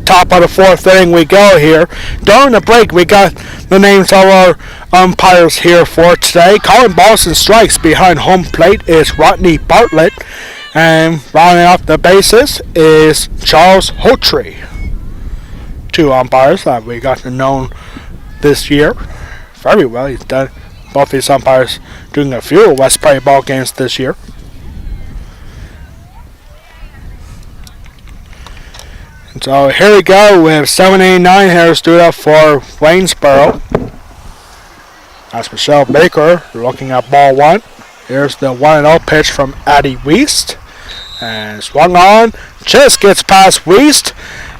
top of the fourth inning we go here. During the break, we got the names of our umpires here for today. Calling balls and strikes behind home plate is Rodney Bartlett. And rounding off the bases is Charles Hotry. Two umpires that we got to know this year very well. He's done both these umpires doing a few West Prairie ball games this year. And so here we go with 789 here stood up for Waynesboro. That's Michelle Baker looking at ball one. Here's the 1-0 pitch from Addie Weist. And swung on. Just gets past Weist.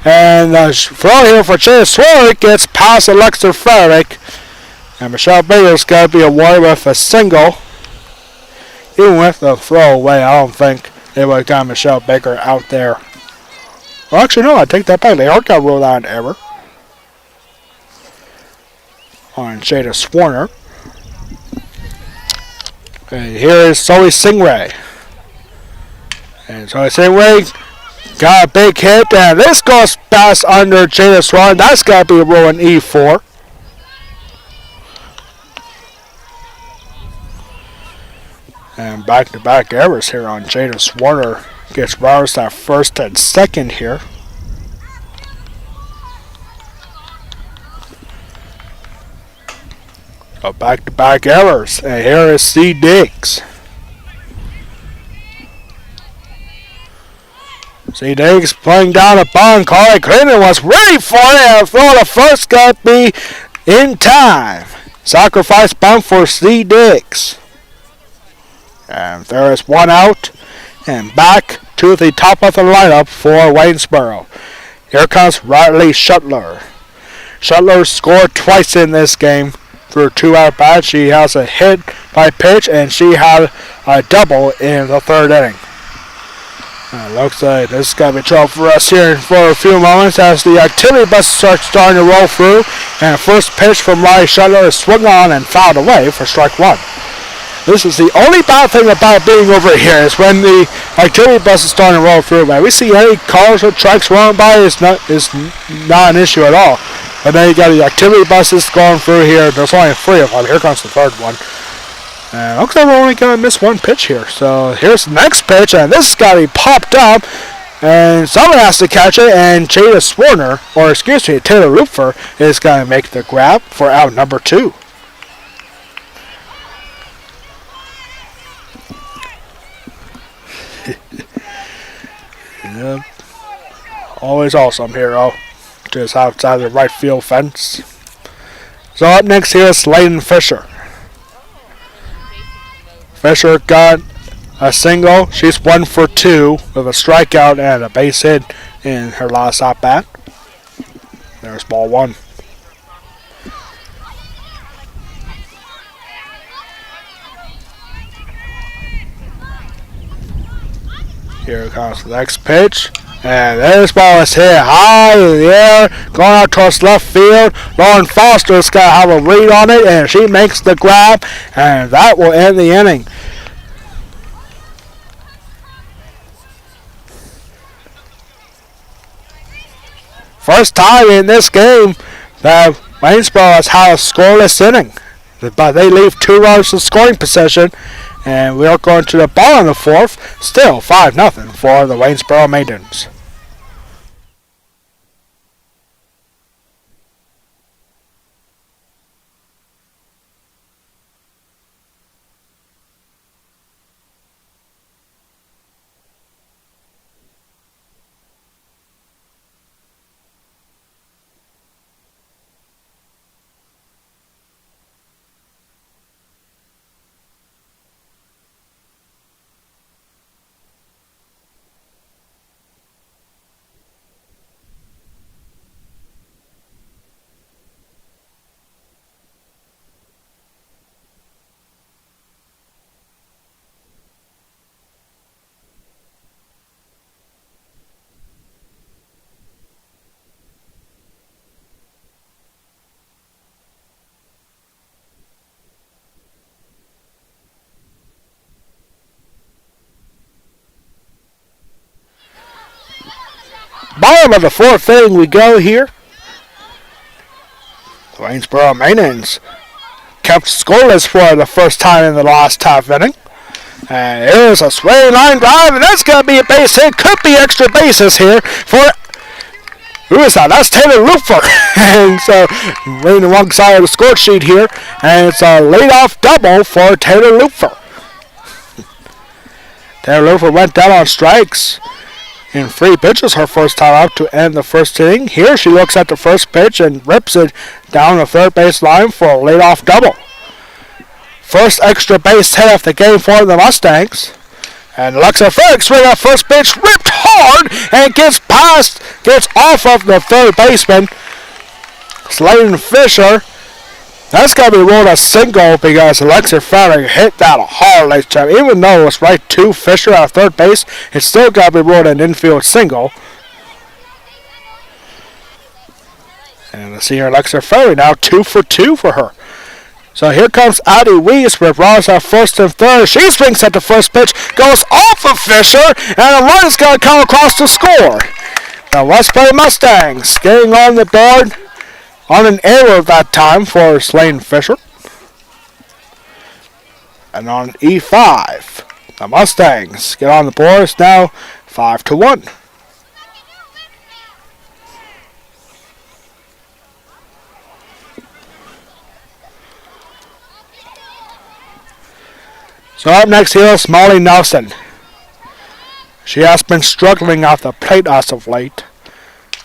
And the throw here for Chase Swarrick gets past Alexa Farrick. And Michelle Baker's got to be awarded with a single. Even with the throwaway, I don't think they would have got Michelle Baker out there. Well, actually, no, I take that back. They are going to rule out an error on Jada Swarner. And here is Zoe Singray. And Zoe Singray got a big hit. And this goes past under Jada Swarner. That's got to be a rule in E4. And back-to-back errors here on Jada Swarner. Gets runners at first and second here. So back-to-back errors. And here is C. Diggs. C. Diggs playing down a bond. Carly Clinton was ready for it. And throw the first got to be in time. Sacrifice bunt for C. Diggs. And there is one out. And back to the top of the lineup for Waynesboro. Here comes Riley Shuttler. Shuttler scored twice in this game through 2 at-bats. She has a hit by pitch, and she had a double in the third inning. Looks like this is going to be trouble for us here for a few moments as the activity bus starts starting to roll through. And first pitch from Riley Shuttler is swung on and fouled away for strike one. This is the only bad thing about being over here is when the activity bus is starting to roll through. Man, we see any cars or trucks rolling by is not an issue at all. But then you got the activity buses going through here. There's only 3 of them. Here comes the third one. And looks like we're only going to miss one pitch here. So here's the next pitch, and this has got to be popped up. And someone has to catch it, and Jada Swarner, or excuse me, Taylor Lupfer, is going to make the grab for out number 2. Yep. Always awesome hero. Just outside the right field fence. So up next here is Layden Fisher. Fisher got a single. She's 1 for 2 with a strikeout and a base hit in her last at bat. There's ball 1. Here comes the next pitch. And this ball is hit high in the air, going out towards left field. Lauren Foster's got to have a read on it, and she makes the grab, and that will end the inning. First time in this game that Waynesboro has had a scoreless inning. But they leave 2 runners in scoring possession. And we are going to the bottom of the 4th. Still 5-0 for the Waynesboro Maidens. Bottom of the fourth inning we go here. The Waynesboro Main kept scoreless for the first time in the last half inning. And here's a swing line drive, and that's going to be a base hit. Could be extra bases here for... Who is that? That's Taylor Looper. And so, reading the wrong side of the score sheet here. And it's a leadoff double for Taylor Looper. Taylor Looper went down on strikes in 3 pitches her first time out to end the first inning. Here she looks at the first pitch and rips it down the third base line for a leadoff double. First extra base hit of the game for the Mustangs. And Alexa Ferrick with that first pitch ripped hard and gets off of the third baseman. Slayton Fisher. That's got to be ruled a single because Alexa Ferrick hit that hard last time. Even though it was right to Fisher at third base, it's still got to be ruled an infield single. And let's see here, Alexa Ferrick now 2 for 2 for her. So here comes Addie Weiss with runners at first and third. She swings at the first pitch, goes off of Fisher, and a run is going to come across the score. The Westbury Mustangs getting on the board on an error that time for Slayton Fisher. And on E5, the Mustangs get on the board. It's now 5-1. So up next here is Molly Nelson. She has been struggling at the plate as of late.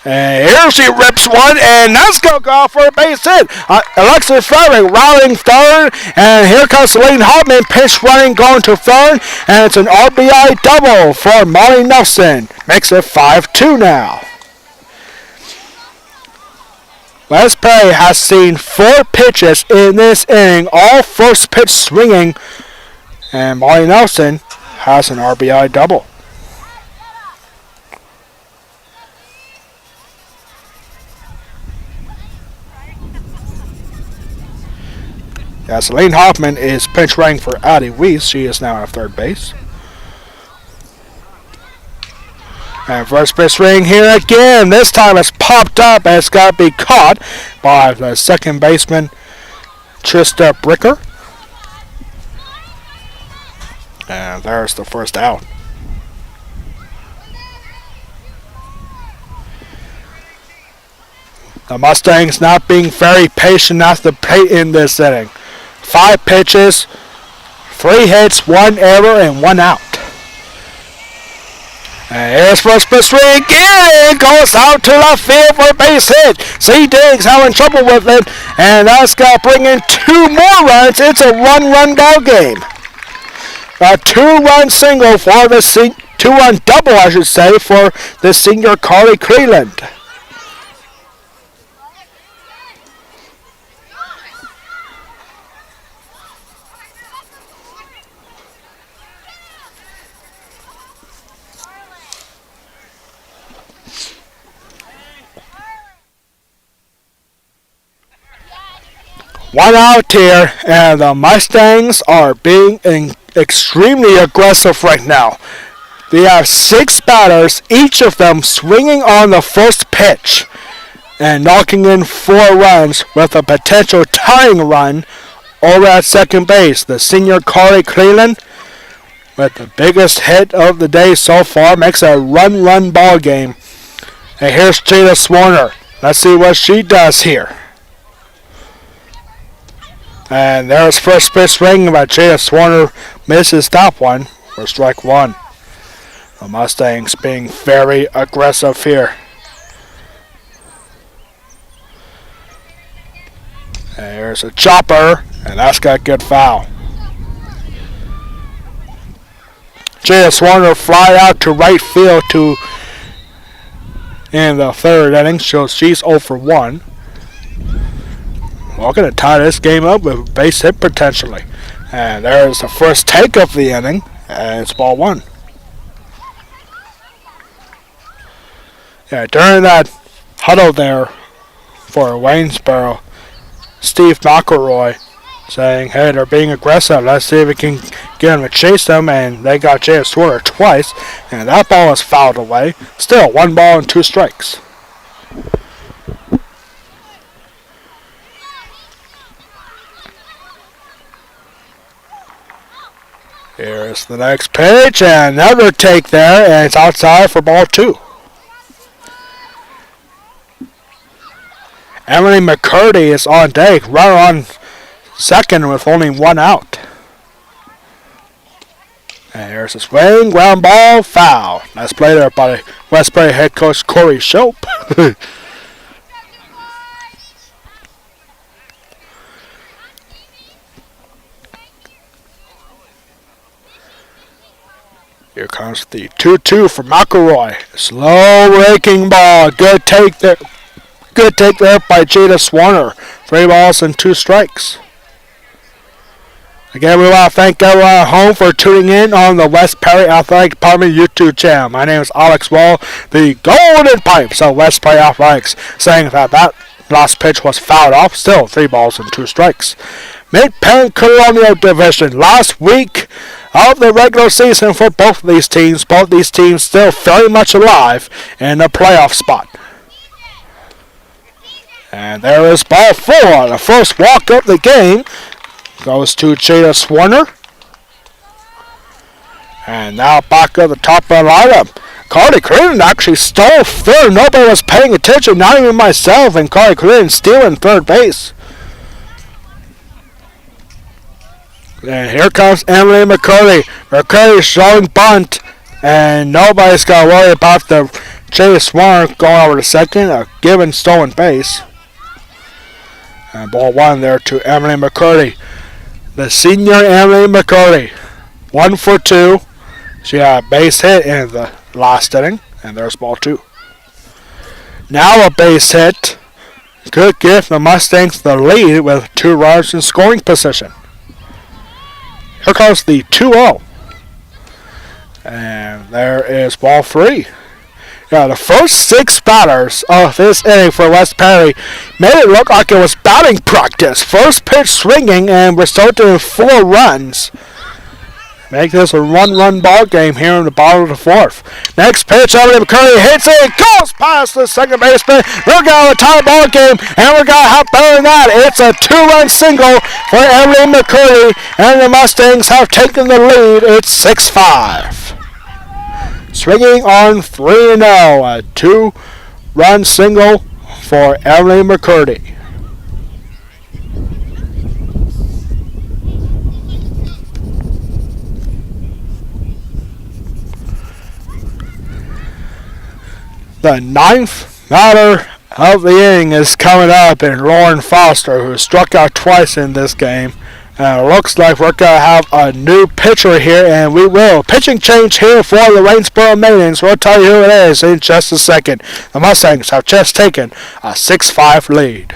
And here she rips one, and that's going to go for a base hit. Alexis Ferrick rallying third, and here comes Lane Hoffman, pitch running, going to third, and it's an RBI double for Molly Nelson. Makes it 5-2 now. Westbury has seen 4 pitches in this inning, all first pitch swinging, and Molly Nelson has an RBI double. Yes, Lane Hoffman is pinch running for Addie Weiss. She is now at third base. And first pitch swing here again. This time it's popped up and it's got to be caught by the second baseman, Trista Bricker. And there's the first out. The Mustangs not being very patient at the plate in this inning. 5 pitches, 3 hits, 1 error, and 1 out. And here's first pitch swing again. It goes out to left field for a base hit. C. Diggs having trouble with it, and that's got to bring in 2 more runs. It's a 1-run ball game. A 2-run single for the 2-run double, I should say, for the senior Carly Cleland. One out here, and the Mustangs are being extremely aggressive right now. They have 6 batters, each of them swinging on the first pitch and knocking in 4 runs with a potential tying run over at second base. The senior Carly Cleland, with the biggest hit of the day so far, makes a run ball game. And here's Jada Swarner. Let's see what she does here. And there's first pitch swing, but Jada Swarner misses that one for strike 1. The Mustangs being very aggressive here. And there's a chopper, and that's got good foul. Jada Swarner fly out to right field in the third inning, so she's 0 for 1. We're going to tie this game up with a base hit potentially. And there's the first take of the inning, and it's ball 1. Yeah, during that huddle there for Waynesboro, Steve McElroy saying, hey, they're being aggressive. Let's see if we can get them to chase them. And they got J.S. Swerter twice, and that ball was fouled away. Still, 1 ball and 2 strikes. Here's the next pitch, and another take there, and it's outside for ball 2. Emily McCurdy is on deck, runner on second with only 1 out. And here's a swing, ground ball, foul. Nice play there by Westbury head coach Corey Shope. Here comes the 2-2 for McElroy. Slow raking ball. Good take there. Good take there by Jada Swarner. 3 balls and 2 strikes. Again, we want to thank everyone at home for tuning in on the West Perry Athletic Department YouTube channel. My name is Alex Wall, the Golden Pipes of West Perry Athletics, saying that last pitch was fouled off. Still 3 balls and 2 strikes. Mid-Penn Colonial Division. Last week of the regular season for both of these teams. Both these teams still very much alive in a playoff spot. And there is ball 4. The first walk of the game goes to Jada Swarner. And now back at the top of the lineup. Carly Cruden actually stole third. Nobody was paying attention, not even myself, and Carly Cruden stealing third base. And here comes Emily McCurdy. McCurdy showing bunt, and nobody's got to worry about the Jada Swarner going over to second, a given stolen base. And ball 1 there to Emily McCurdy. The senior Emily McCurdy. 1 for 2. She had a base hit in the last inning, and there's ball 2. Now a base hit could give the Mustangs the lead with 2 runners in scoring position. Here comes the 2-0. And there is ball 3. Yeah, the first 6 batters of this inning for West Perry made it look like it was batting practice. First pitch swinging, and resulted in 4 runs. Make this a 1-run ball game here in the bottom of the 4th. Next pitch, Emily McCurdy hits it, goes past the second baseman. We're going to tie the ball game, and we're going to have better than that. It's a 2-run single for Emily McCurdy, and the Mustangs have taken the lead. It's 6-5. Swinging on 3-0, a 2-run single for Emily McCurdy. The 9th batter of the inning is coming up, and Lauren Foster, who struck out twice in this game. It looks like we're going to have a new pitcher here, and we will. Pitching change here for the Waynesboro Maidens. We'll tell you who it is in just a second. The Mustangs have just taken a 6-5 lead.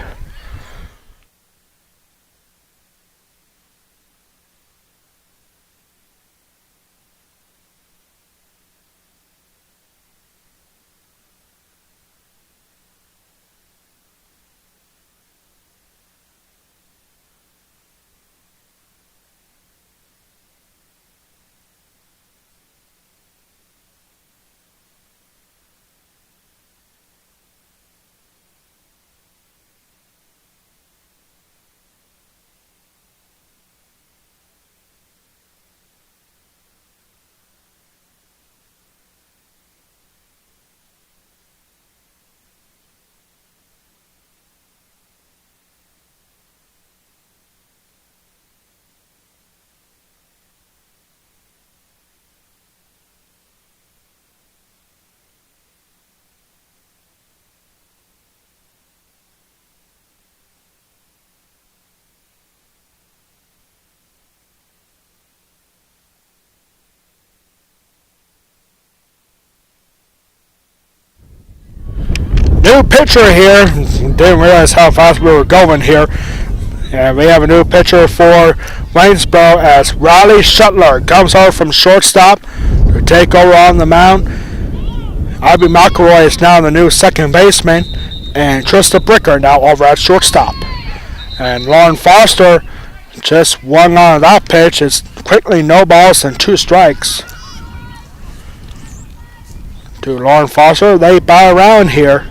New pitcher here. Didn't realize how fast we were going here. And we have a new pitcher for Waynesboro as Riley Shuttler comes over from shortstop to take over on the mound. Ivy McElroy is now the new second baseman, and Trista Bricker now over at shortstop. And Lauren Foster Just one on that pitch. It's quickly no balls and 2 strikes. To Lauren Foster, they bat around here.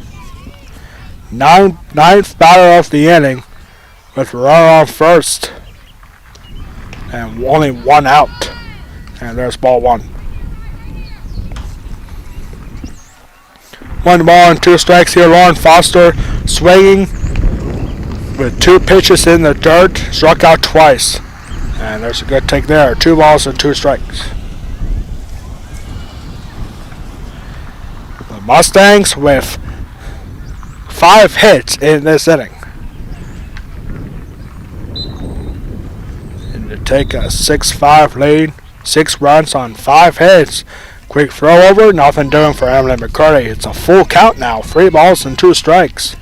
Ninth batter of the inning with a runner on first. And only 1 out. And there's ball 1. 1 ball and 2 strikes here. Lauren Foster swinging with 2 pitches in the dirt. Struck out twice. And there's a good take there. 2 balls and 2 strikes. The Mustangs with 5 hits in this inning. And to take a 6-5 lead. 6 runs on 5 hits. Quick throw over, nothing doing for Emily McCurdy. It's a full count now, 3 balls and 2 strikes.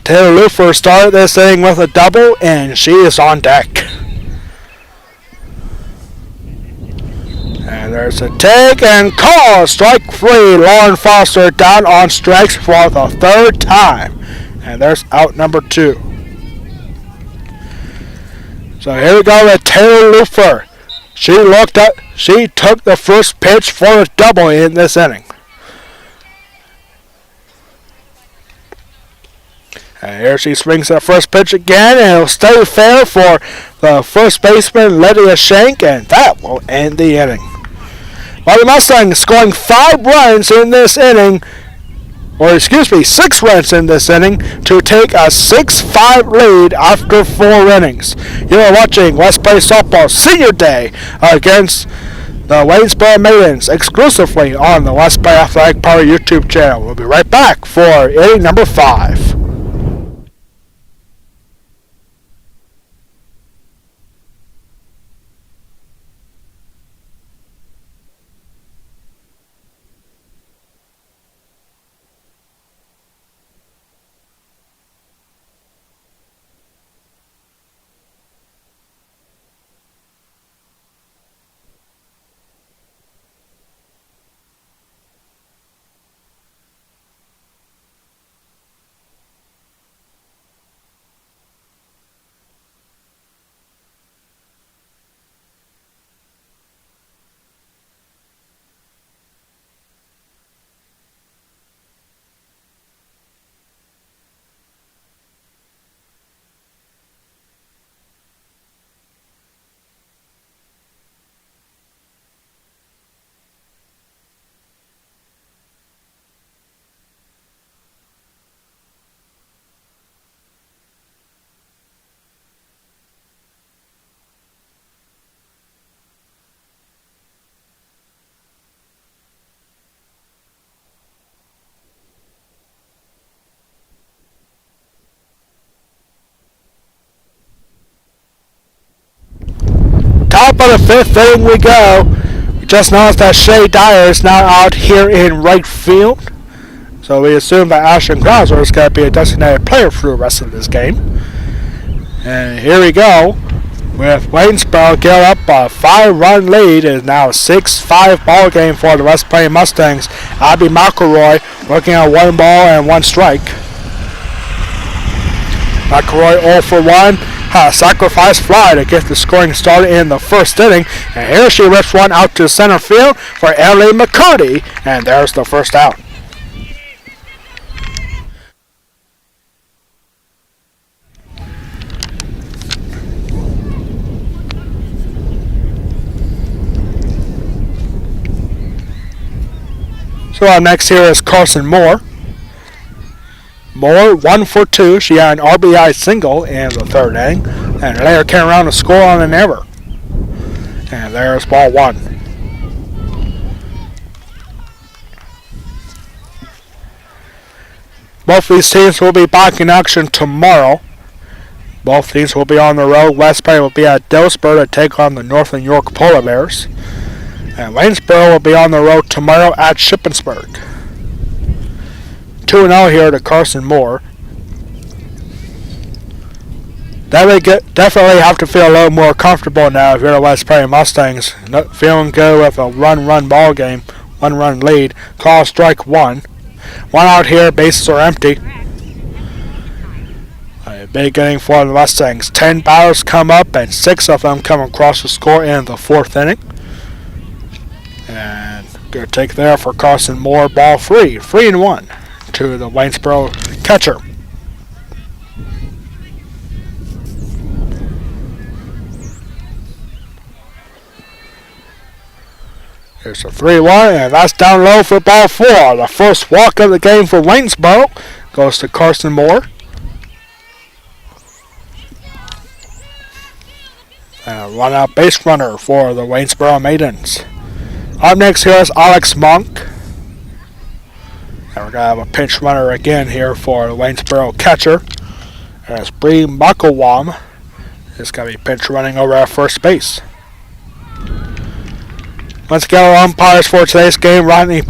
Taylor Lufer started this inning with a double, and she is on deck. And there's a take and call, strike 3. Lauren Foster down on strikes for the 3rd time. And there's out number 2. So here we go with Taylor Lufer. She took the first pitch for a double in this inning. And here she swings that first pitch again, and it'll stay fair for the first baseman, Lydia Shank, and that will end the inning. Well, the Mustangs scoring 5 runs in this inning, 6 runs in this inning to take a 6-5 lead after 4 innings. You are watching West Bay Softball Senior Day against the Waynesboro Maidens exclusively on the West Bay Athletic Power YouTube channel. We'll be right back for inning number 5. Top of the 5th inning we go. We just noticed that Shay Dyer is now out here in right field. So we assume that Ashton Krauser is going to be a designated player for the rest of this game. And here we go. With Waynesboro giving up a 5-run lead. It is now a 6-5 ball game for the West Plain Mustangs. Abby McElroy working on 1 ball and 1 strike. McElroy 0 for 1. Sacrifice fly to get the scoring started in the 1st inning. And here she rips one out to center field for Emily McCurdy. And there's the 1st out. So our next here is Carson Moore. Moore, 1 for 2. She had an RBI single in the 3rd inning. And later came around to score on an error. And there's ball 1. Both these teams will be back in action tomorrow. Both teams will be on the road. West Bay will be at Dillsburg to take on the Northern York Polar Bears. And Waynesboro will be on the road tomorrow at Shippensburg. 2-0 here to Carson Moore. Definitely have to feel a little more comfortable now if you're the West Prairie Mustangs. Not feeling good with a run ball game, 1-run lead. Call strike 1. 1 out here, bases are empty. A big inning for the Mustangs. 10 batters come up, and 6 of them come across the score in the 4th inning. And good take there for Carson Moore. Ball 3-1 to the Waynesboro catcher. Here's a 3-1, and that's down low for ball 4. The first walk of the game for Waynesboro goes to Carson Moore. And a run-out base runner for the Waynesboro Maidens. Up next here is Alex Monk. And we're going to have a pinch runner again here for the Waynesboro catcher. And it's Bree Makawam. It's going to be pinch running over at first base. Once again, our umpires for today's game, Rodney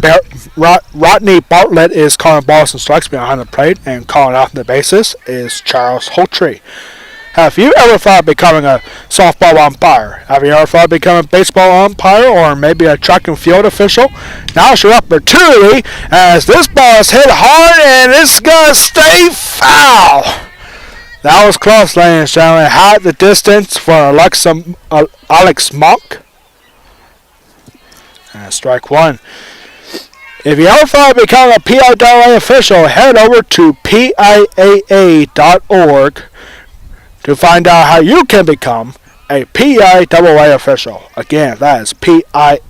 Bartlett is calling balls and strikes behind the plate, and calling out the bases is Charles Holtree. Have you ever thought of becoming a softball umpire? Have you ever thought of becoming a baseball umpire or maybe a track and field official? Now's your opportunity, as this ball is hit hard and it's going to stay foul. That was close, ladies and gentlemen. Had the distance for Alex Monk. And strike 1. If you ever thought of becoming a PIAA official, head over to PIAA.org to find out how you can become a PIAA official. Again, that is PIAA.org.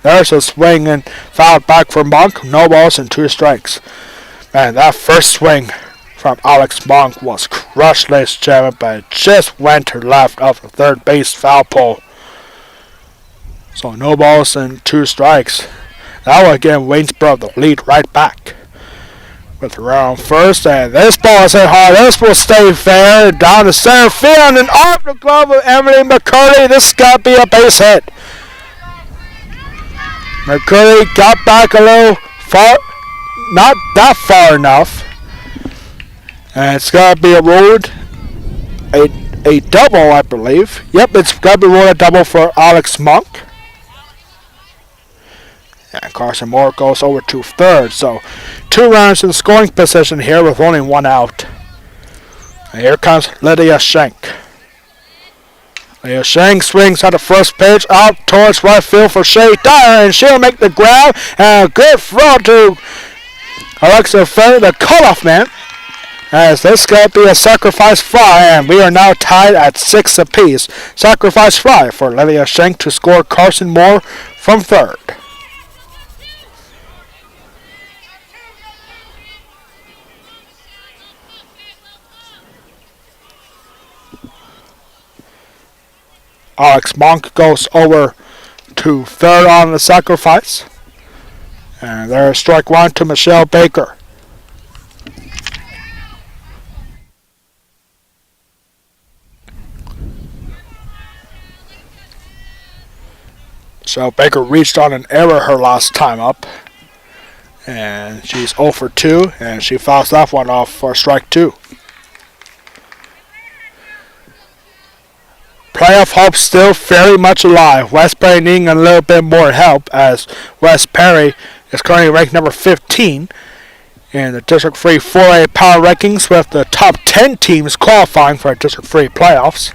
There's a swing and foul back for Monk. No balls and 2 strikes. Man, that first swing from Alex Monk was crushed, ladies and gentlemen, but it just went to left of the third base foul pole. So no balls and 2 strikes. That will give Waynesboro the lead right back. With the runner on first, and this ball is hit hard. This will stay fair. Down to center field and off the glove of Emily McCurdy. This has got to be a base hit. McCurdy got back a little far, not that far enough. And it's got to be a ruled a double, I believe. Yep, it's got to be ruled a double for Alex Monk. And Carson Moore goes over to third. So 2 runners in scoring position here with only 1 out. And here comes Lydia Schenk. Lydia Schenk swings at the first pitch out towards right field for Shay Dyer, and she'll make the grab. And a good throw to Alexa Ferry, the cutoff man. As this going to be a sacrifice fly, and we are now tied at 6 apiece. Sacrifice fly for Lydia Schenk to score Carson Moore from third. Alex Monk goes over to third on the sacrifice. And there's strike 1 to Michelle Baker. Michelle Baker reached on an error her last time up. And she's 0 for 2, and she fouls that one off for strike 2. Playoff hope still very much alive. West Perry needing a little bit more help, as West Perry is currently ranked number 15 in the District 3 4A power rankings, with the top 10 teams qualifying for District 3 playoffs.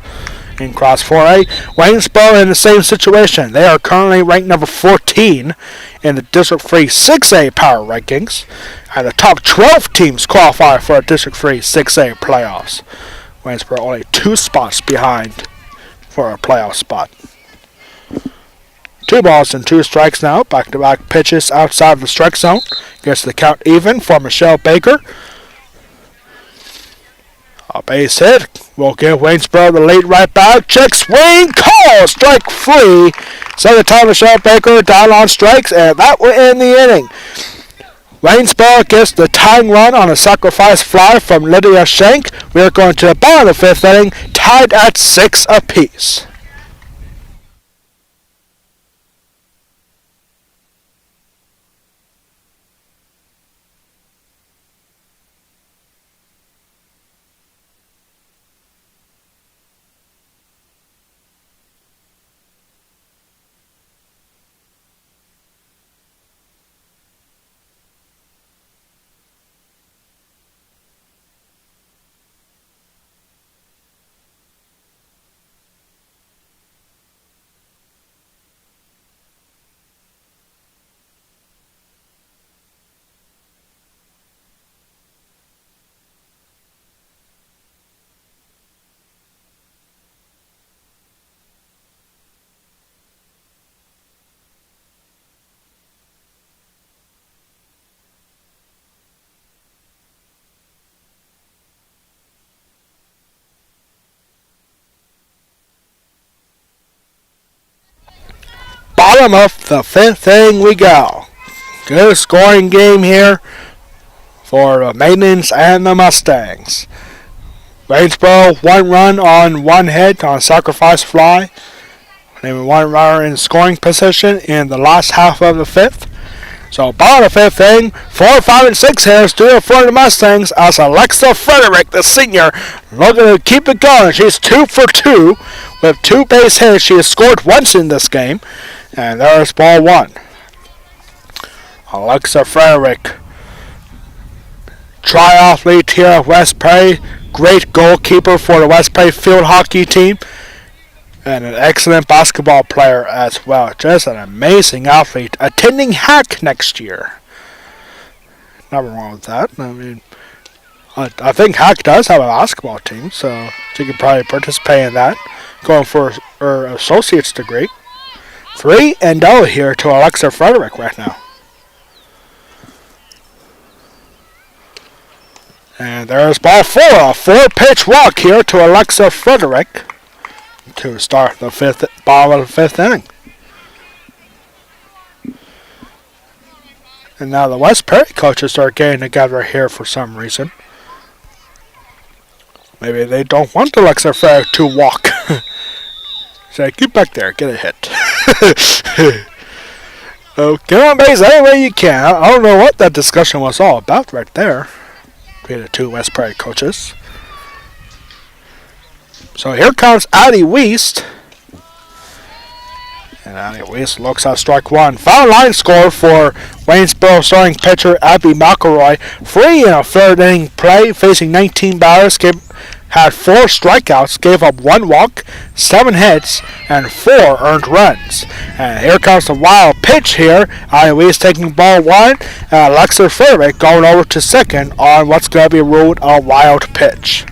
In Cross 4A, Waynesboro in the same situation. They are currently ranked number 14 in the District 3 6A power rankings, and the top 12 teams qualify for District 3 6A playoffs. Waynesboro only 2 spots behind for a playoff spot. 2 balls and 2 strikes now. Back-to-back pitches outside of the strike zone. Gets the count even for Michelle Baker. A base hit will give Waynesboro the lead right back. Check swing, call, strike 3. Second time Michelle Baker down on strikes, and that will end the inning. Waynesboro gets the tying run on a sacrifice fly from Lydia Schenk. We are going to the bottom of the 5th inning, tied at 6 apiece. bottom of the fifth inning we go. Good scoring game here for the Maidens and the Mustangs. Waynesboro, 1 run on 1 hit on a sacrifice fly. Leaving 1 runner in scoring position in the last half of the fifth. So bottom of the fifth inning, 4, 5, and 6 hitters do it for the Mustangs as Alexa Frederick, the senior, looking to keep it going. She's 2 for 2 with 2 base hits. She has scored once in this game. And there's ball 1. Alexa Frederick, triathlete here at West Prairie. Great goalkeeper for the West Prairie field hockey team. And an excellent basketball player as well. Just an amazing athlete. Attending Hack next year. Nothing wrong with that. I mean, I think Hack does have a basketball team, so she could probably participate in that. Going for her associate's degree. 3-0 here to Alexa Frederick right now. And there's ball 4. A 4-pitch walk here to Alexa Frederick to start the bottom of the fifth inning. And now the West Prairie coaches are getting together here for some reason. Maybe they don't want Alexa Frederick to walk. Say, get back there, get a hit. Oh, get on base any way you can. I don't know what that discussion was all about right there between the 2 West Prairie coaches. So here comes Addie Weist. And Addie Weist looks at strike 1. Foul line score for Waynesboro starting pitcher Abby McElroy. 3 in a third inning play, facing 19 batters. Had 4 strikeouts, gave up 1 walk, 7 hits, and 4 earned runs. And here comes the wild pitch here. Addie Weist taking ball 1. And Alexa Frederick going over to second on what's going to be ruled a wild pitch.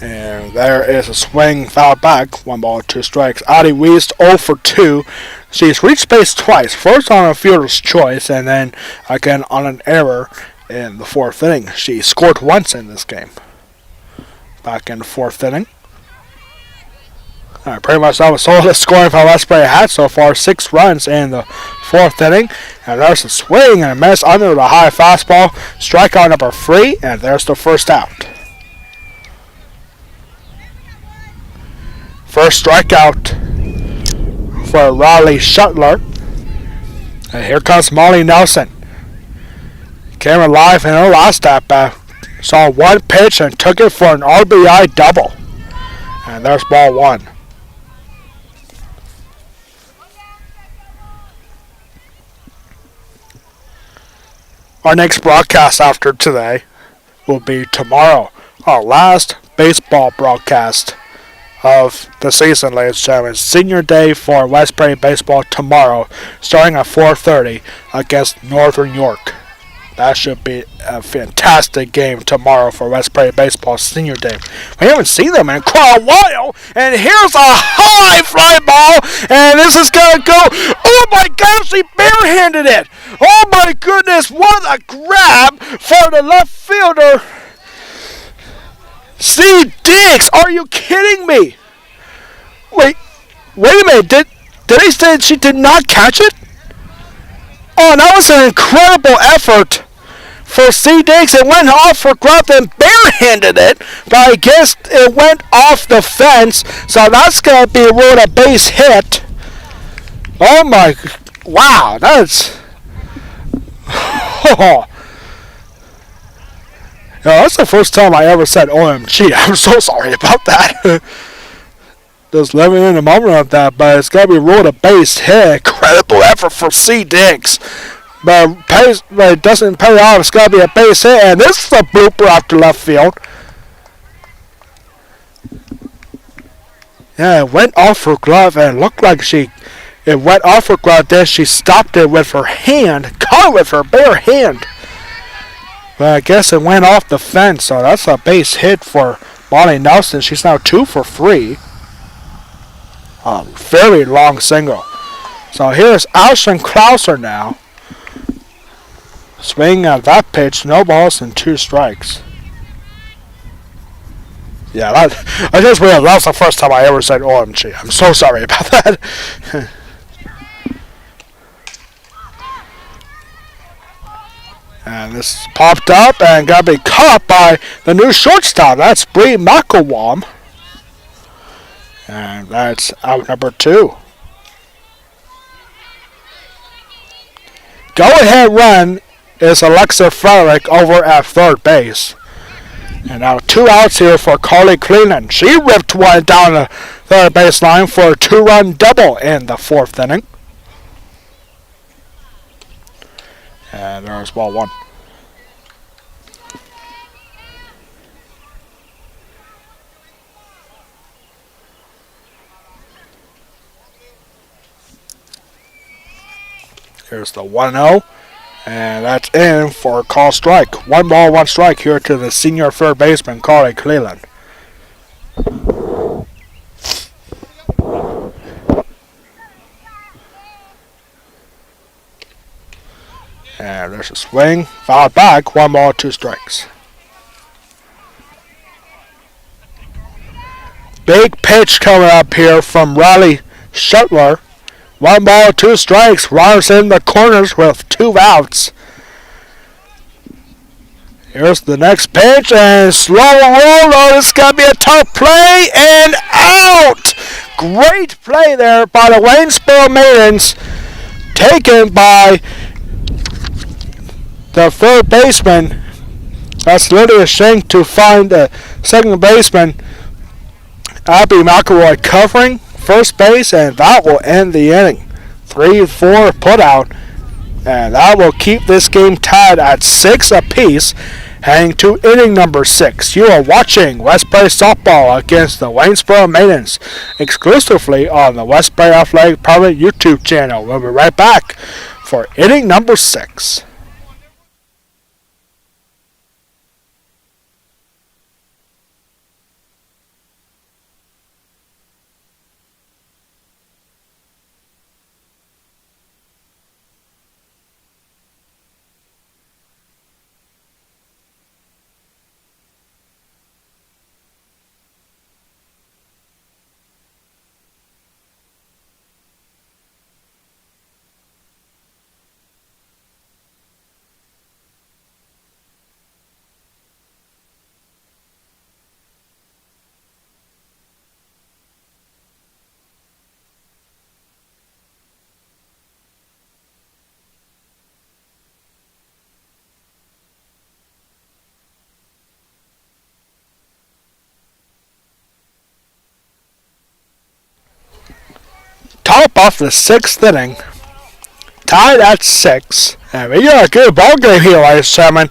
And there is a swing, foul back, 1 ball, 2 strikes. Addie Weist 0 for 2. She's reached base twice. First on a fielder's choice, and then again on an error in the 4th inning. She scored once in this game. Back in the 4th inning. Alright, pretty much that was all the scoring for West Prairie had so far. 6 runs in the 4th inning. And there's a swing and a miss under the high fastball. Strikeout number 3, and there's the first out. First strikeout for Riley Shuttler. And here comes Molly Nelson. Came alive in her last at bat. Saw 1 pitch and took it for an RBI double. And there's ball 1. Our next broadcast after today will be tomorrow. Our last baseball broadcast of the season, ladies and gentlemen. Senior day for West Prairie baseball tomorrow, starting at 4:30 against Northern York. That should be a fantastic game tomorrow for West Prairie baseball senior day. We haven't seen them in quite a while, and here's a high fly ball, and this is gonna go. Oh my gosh, he barehanded it! Oh my goodness, what a grab for the left fielder. C. Diggs, are you kidding me? Wait a minute. Did he say she did not catch it? Oh, that was an incredible effort for C. Diggs. It went off her glove and barehanded it, but I guess it went off the fence, so that's going to be ruled a base hit. Oh my, wow, that's... Oh. Yeah, that's the first time I ever said OMG. I'm so sorry about that. Just living in the moment of that, but it's got to be ruled a base hit. Incredible effort for C. Diggs. But it doesn't pay off. It's got to be a base hit. And this is a blooper out to left field. Yeah, it went off her glove and it looked like it went off her glove. Then she stopped it with her hand. Caught it with her bare hand. But I guess it went off the fence, so that's a base hit for Molly Nelson. She's now 2 for 3. A very long single. So here's Alison Krauser now. Swinging at that pitch, no balls and 2 strikes. Yeah, I just realized that's the first time I ever said OMG. I'm so sorry about that. And this popped up and got to be caught by the new shortstop. That's Bree McElwam. And that's out number 2. Go-ahead run is Alexa Frederick over at third base. And now 2 outs here for Carly Cleland. She ripped one down the third baseline for a 2-run double in the 4th inning. And there's ball 1. Here's the 1-0. And that's in for a call strike. 1 ball, 1 strike here to the senior third baseman, Carly Cleland. And there's a swing. Fouled back. 1 ball, 2 strikes. Big pitch coming up here from Riley Shuttler. 1 ball, 2 strikes. Runners in the corners with 2 outs. Here's the next pitch and slow roll. Oh, this is going to be a tough play and out. Great play there by the Waynesboro Maidens. Taken by the third baseman. That's Lydia Schenk to find the second baseman, Abby McElroy, covering first base, and that will end the inning. 3-4 put out, and that will keep this game tied at 6 apiece, heading to inning number 6. You are watching Westbury Softball against the Waynesboro Maidens, exclusively on the Westbury Athletic Private YouTube channel. We'll be right back for inning number 6. Top off the 6th inning, tied at 6. And we got a good ball game here, ladies and gentlemen.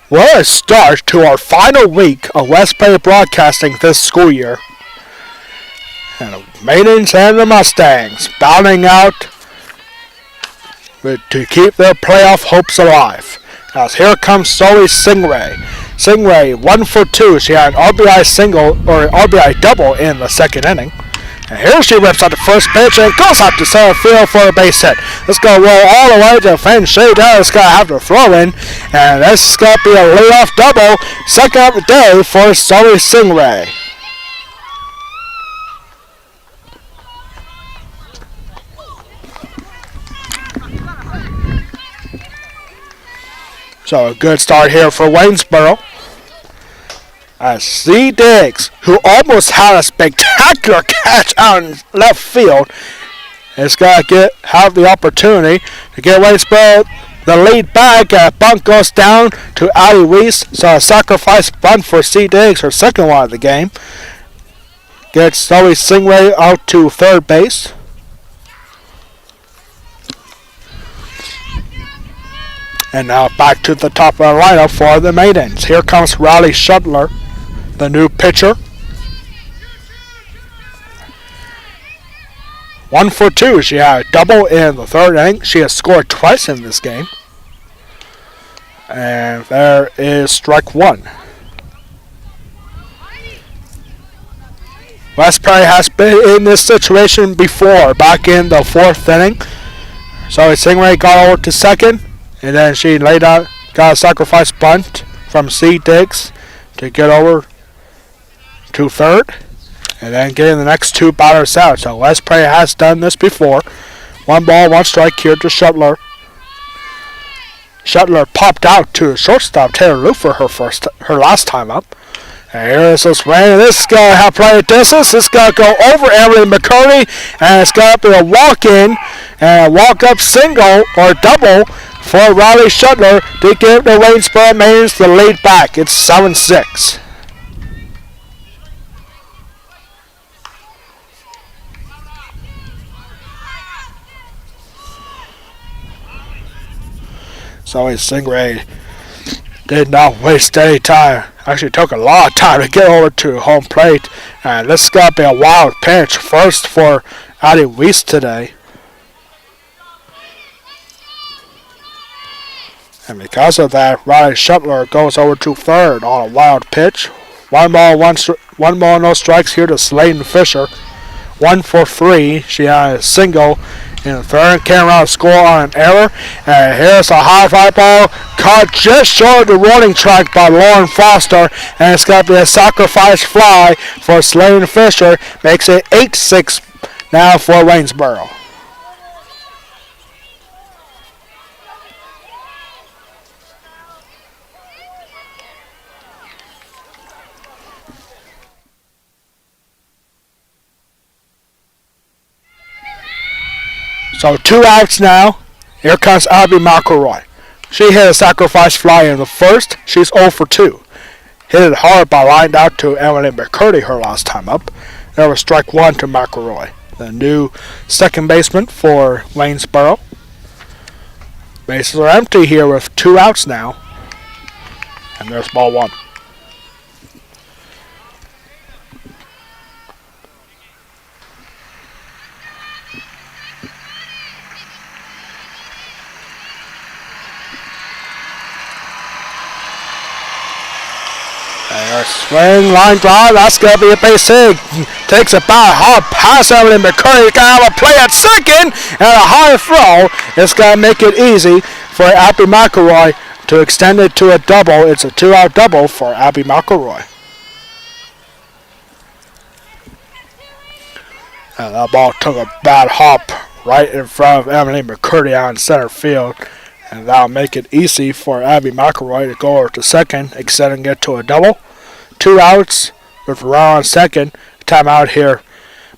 What a start to our final week of Westbury Broadcasting this school year. And the Maidens and the Mustangs bounding out to keep their playoff hopes alive. As here comes Zoe Singray. Singray 1 for 2. She had an RBI single or RBI double in the 2nd inning. And here she rips out the first pitch and goes out to center field for a base hit. This is going to roll all the way to Finn Shea Down. It's going to have to throw in. And this is going to be a leadoff double. Second of the day for Zoe Singray. So a good start here for Waynesboro. As C. Diggs, who almost had a spectacular catch out in left field, is going to have the opportunity to get Waynesboro the lead back. Bunt goes down to Addie Weiss, so a sacrifice bunt for C. Diggs, her second one of the game. Gets Zoe Singray out to third base. And now back to the top of the lineup for the Maidens. Here comes Riley Shuttler, the new pitcher. 1 for 2. She had a double in the 3rd inning. She has scored twice in this game. And there is strike 1. Westbury has been in this situation before, back in the 4th inning. So Singray got over to second, and then she laid out, got a sacrifice bunt from C. Diggs to get over to third, and then getting the next two batters out. So West Prairie has done this before. 1-1 here to Shuttler. Shuttler popped out to shortstop Taylor Lou for her last time up. And here is this rain. This is going to have plenty of distance. This is going to go over Emily McCurdy, and it's going to be a walk-in and a walk-up single or double for Riley Shuttler to give the Waynesboro Mariners the lead back. It's 7-6. So Stingray did not waste any time. Actually took a lot of time to get over to home plate. And this is going to be a wild pitch. First for Addie Weiss today. And because of that, Riley Shuttler goes over to third on a wild pitch. 1-1, no strikes here to Slayton Fisher. 1 for 3. She had a single in the third. Came around to score on an error. And here's a high fly ball caught just short of the warning track by Lauren Foster. And it's going to be a sacrifice fly for Slayton Fisher. Makes it 8-6 now for Waynesboro. So 2 outs now. Here comes Abby McElroy. She hit a sacrifice fly in the first. She's 0 for 2. Hit it hard by lined out to Emily McCurdy her last time up. There was strike 1 to McElroy, the new second baseman for Waynesboro. Bases are empty here with 2 outs now. And there's ball 1. Swing, line drive, that's going to be a base hit. Takes a bat hard past Emily McCurdy. Going to have a play at second and a high throw. It's going to make it easy for Abby McElroy to extend it to a double. It's a 2-out double for Abby McElroy. And that ball took a bad hop right in front of Emily McCurdy out in center field. And that'll make it easy for Abby McElroy to go over to second, extending it to a double. 2 outs with Rowe on second. Timeout here.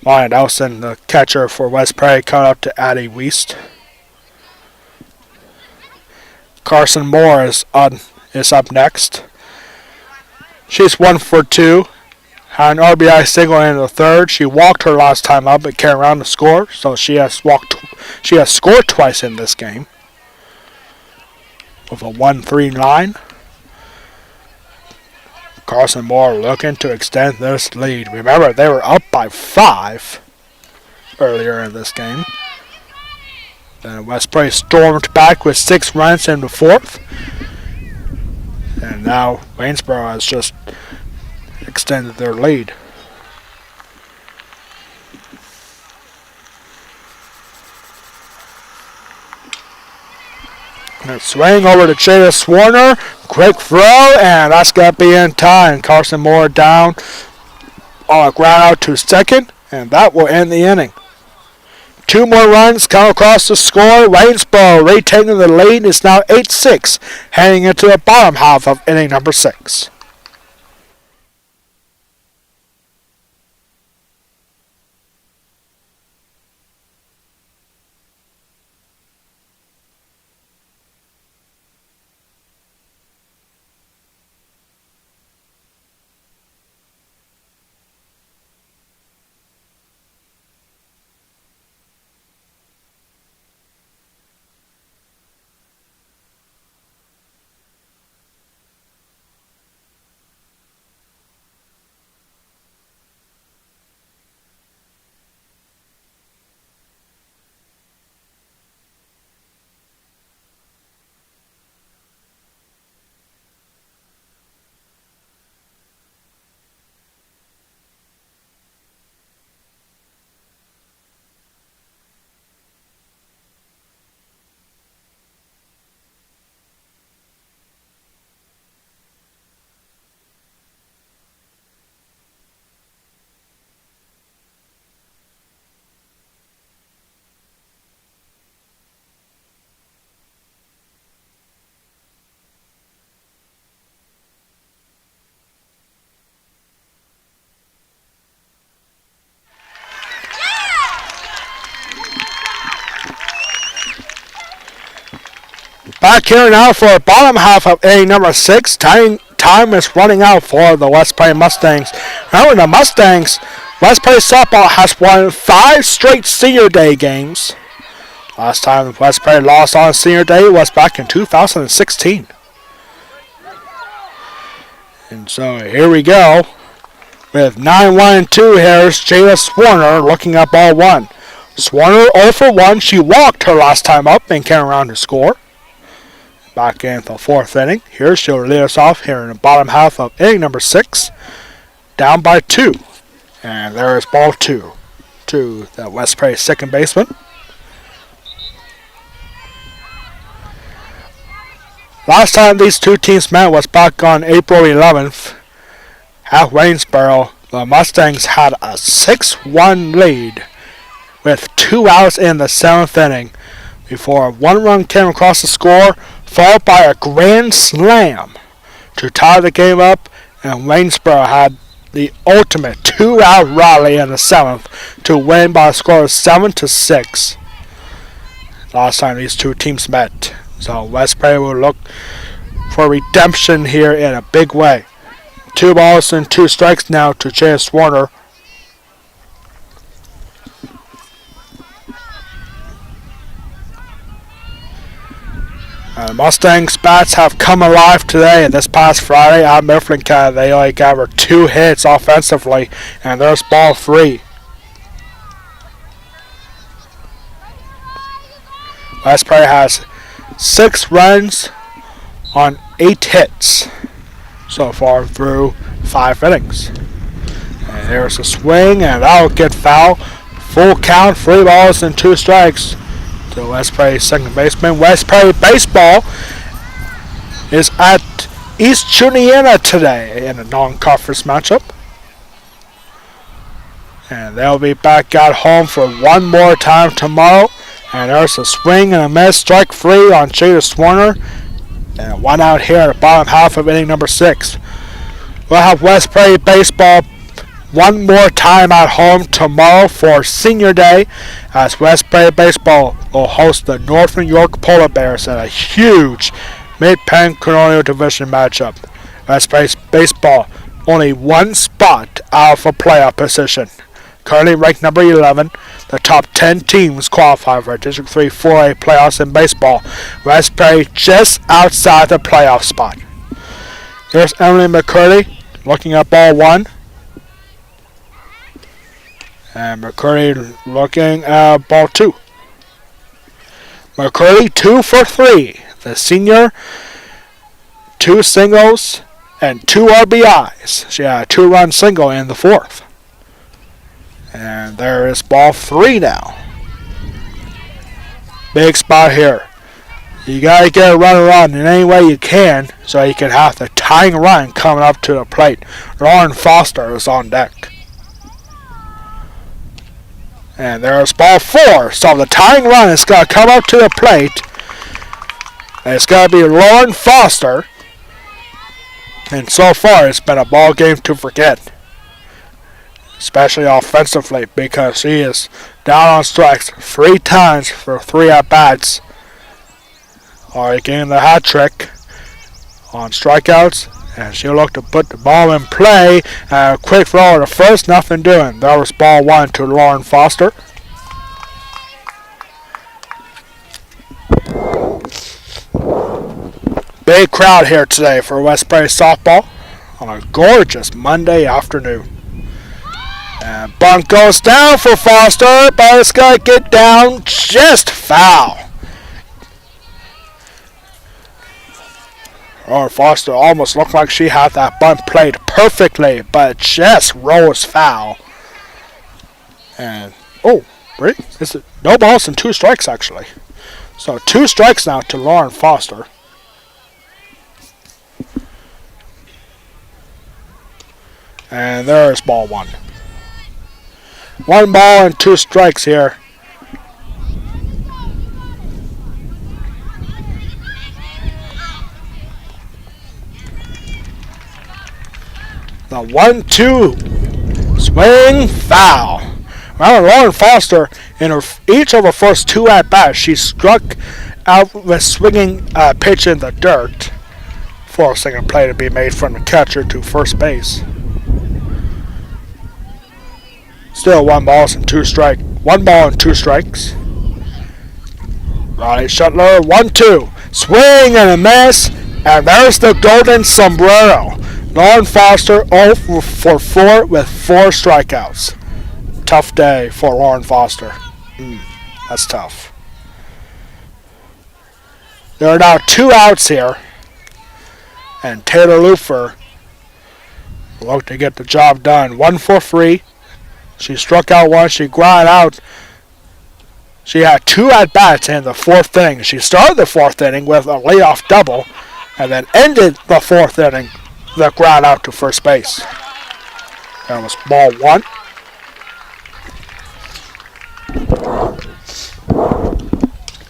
Molly Nelson, the catcher for West Prairie, cut up to Addie Weiss. Carson Moore is up next. She's 1 for 2. Had an RBI single in the third. She walked her last time up but came around to score, so she has scored twice in this game with a 1-3 line. Carson Moore looking to extend this lead. Remember, they were up by 5 earlier in this game. Then West Prairie stormed back with 6 runs in the fourth. And now Waynesboro has just extended their lead. And swing over to Jada Swarner. Quick throw, and that's going to be in time. Carson Moore down on a ground out to second, and that will end the inning. 2 more runs come across the score. Waynesboro retaking the lead. It's now 8-6, heading into the bottom half of inning number 6. Back here now for bottom half of inning number 6. Time is running out for the West Prairie Mustangs. Remember, the Mustangs, West Prairie softball has won 5 straight Senior Day games. Last time West Prairie lost on Senior Day was back in 2016. And so here we go. With 9-1-2, here's Jada Swarner looking at ball 1. Swarner 0 for 1. She walked her last time up and came around to score. Back in the 4th inning. Here she'll lead us off here in the bottom half of inning number 6. Down by 2. And there is ball 2 to the West Prairie second baseman. Last time these two teams met was back on April 11th at Waynesboro. The Mustangs had a 6-1 lead with 2 outs in the 7th inning before 1 run came across the score, followed by a grand slam to tie the game up, and Waynesboro had the ultimate 2-out rally in the 7th to win by a score of 7-6. Last time these two teams met. So West Prairie will look for redemption here in a big way. 2 balls and 2 strikes now to Chase Warner. Mustangs bats have come alive today, and this past Friday at Mifflin County they only gave her 2 hits offensively, and there's ball 3. West Prairie has 6 runs on 8 hits so far through 5 innings. And there's a swing, and that'll get foul. Full count, 3 balls and 2 strikes to West Prairie second baseman. West Prairie baseball is at East Juniata today in a non-conference matchup. And they'll be back at home for one more time tomorrow. And there's a swing and a miss, strike 3 on Jada Swarner. And 1 out here at the bottom half of inning number 6. We'll have West Prairie baseball one more time at home tomorrow for Senior Day, as West Prairie baseball will host the Northern York Polar Bears in a huge Mid-Penn Colonial Division matchup. West Prairie baseball only 1 spot out of a playoff position. Currently ranked number 11, the top 10 teams qualify for District 3 4A playoffs in baseball. West Prairie just outside the playoff spot. Here's Emily McCurdy looking at ball 1. And McCurdy looking at ball 2. McCurdy 2 for 3. The senior, 2 singles and 2 RBIs. She had a 2-run single in the 4th. And there is ball 3 now. Big spot here. You got to get a runner on in any way you can so you can have the tying run coming up to the plate. Lauren Foster is on deck. And there's ball 4. So the tying run is going to come up to the plate. And it's going to be Lauren Foster. And so far it's been a ball game to forget. Especially offensively, because she is down on strikes 3 times for 3 at-bats. Already getting the hat trick on strikeouts. And she'll look to put the ball in play. A quick throw to first, nothing doing. That was ball 1 to Lauren Foster. Big crowd here today for West Prairie softball on a gorgeous Monday afternoon. And bunt goes down for Foster, but it's going to get down just foul. Lauren Foster almost looked like she had that bunt played perfectly, but just rose foul. And, oh, really? Is it no balls and 2 strikes, actually. So 2 strikes now to Lauren Foster. And there's ball 1. 1 ball and 2 strikes here. The 1-2 swing foul. Well, Lauren Foster, in each of her first two at-bats, she struck out with swinging pitch in the dirt, forcing a play to be made from the catcher to first base. Still 1 ball and two strikes. Ronnie Shuttler, 1-2. Swing and a miss, and there's the golden sombrero. Lauren Foster 0 for 4 with 4 strikeouts. Tough day for Lauren Foster. That's tough. There are now 2 outs here, and Taylor Lufer will look to get the job done. 1 for 3. She struck out 1. She grounded out. She had 2 at-bats in the 4th inning. She started the 4th inning with a leadoff double and then ended the 4th inning with a ground out to first base. That was ball 1.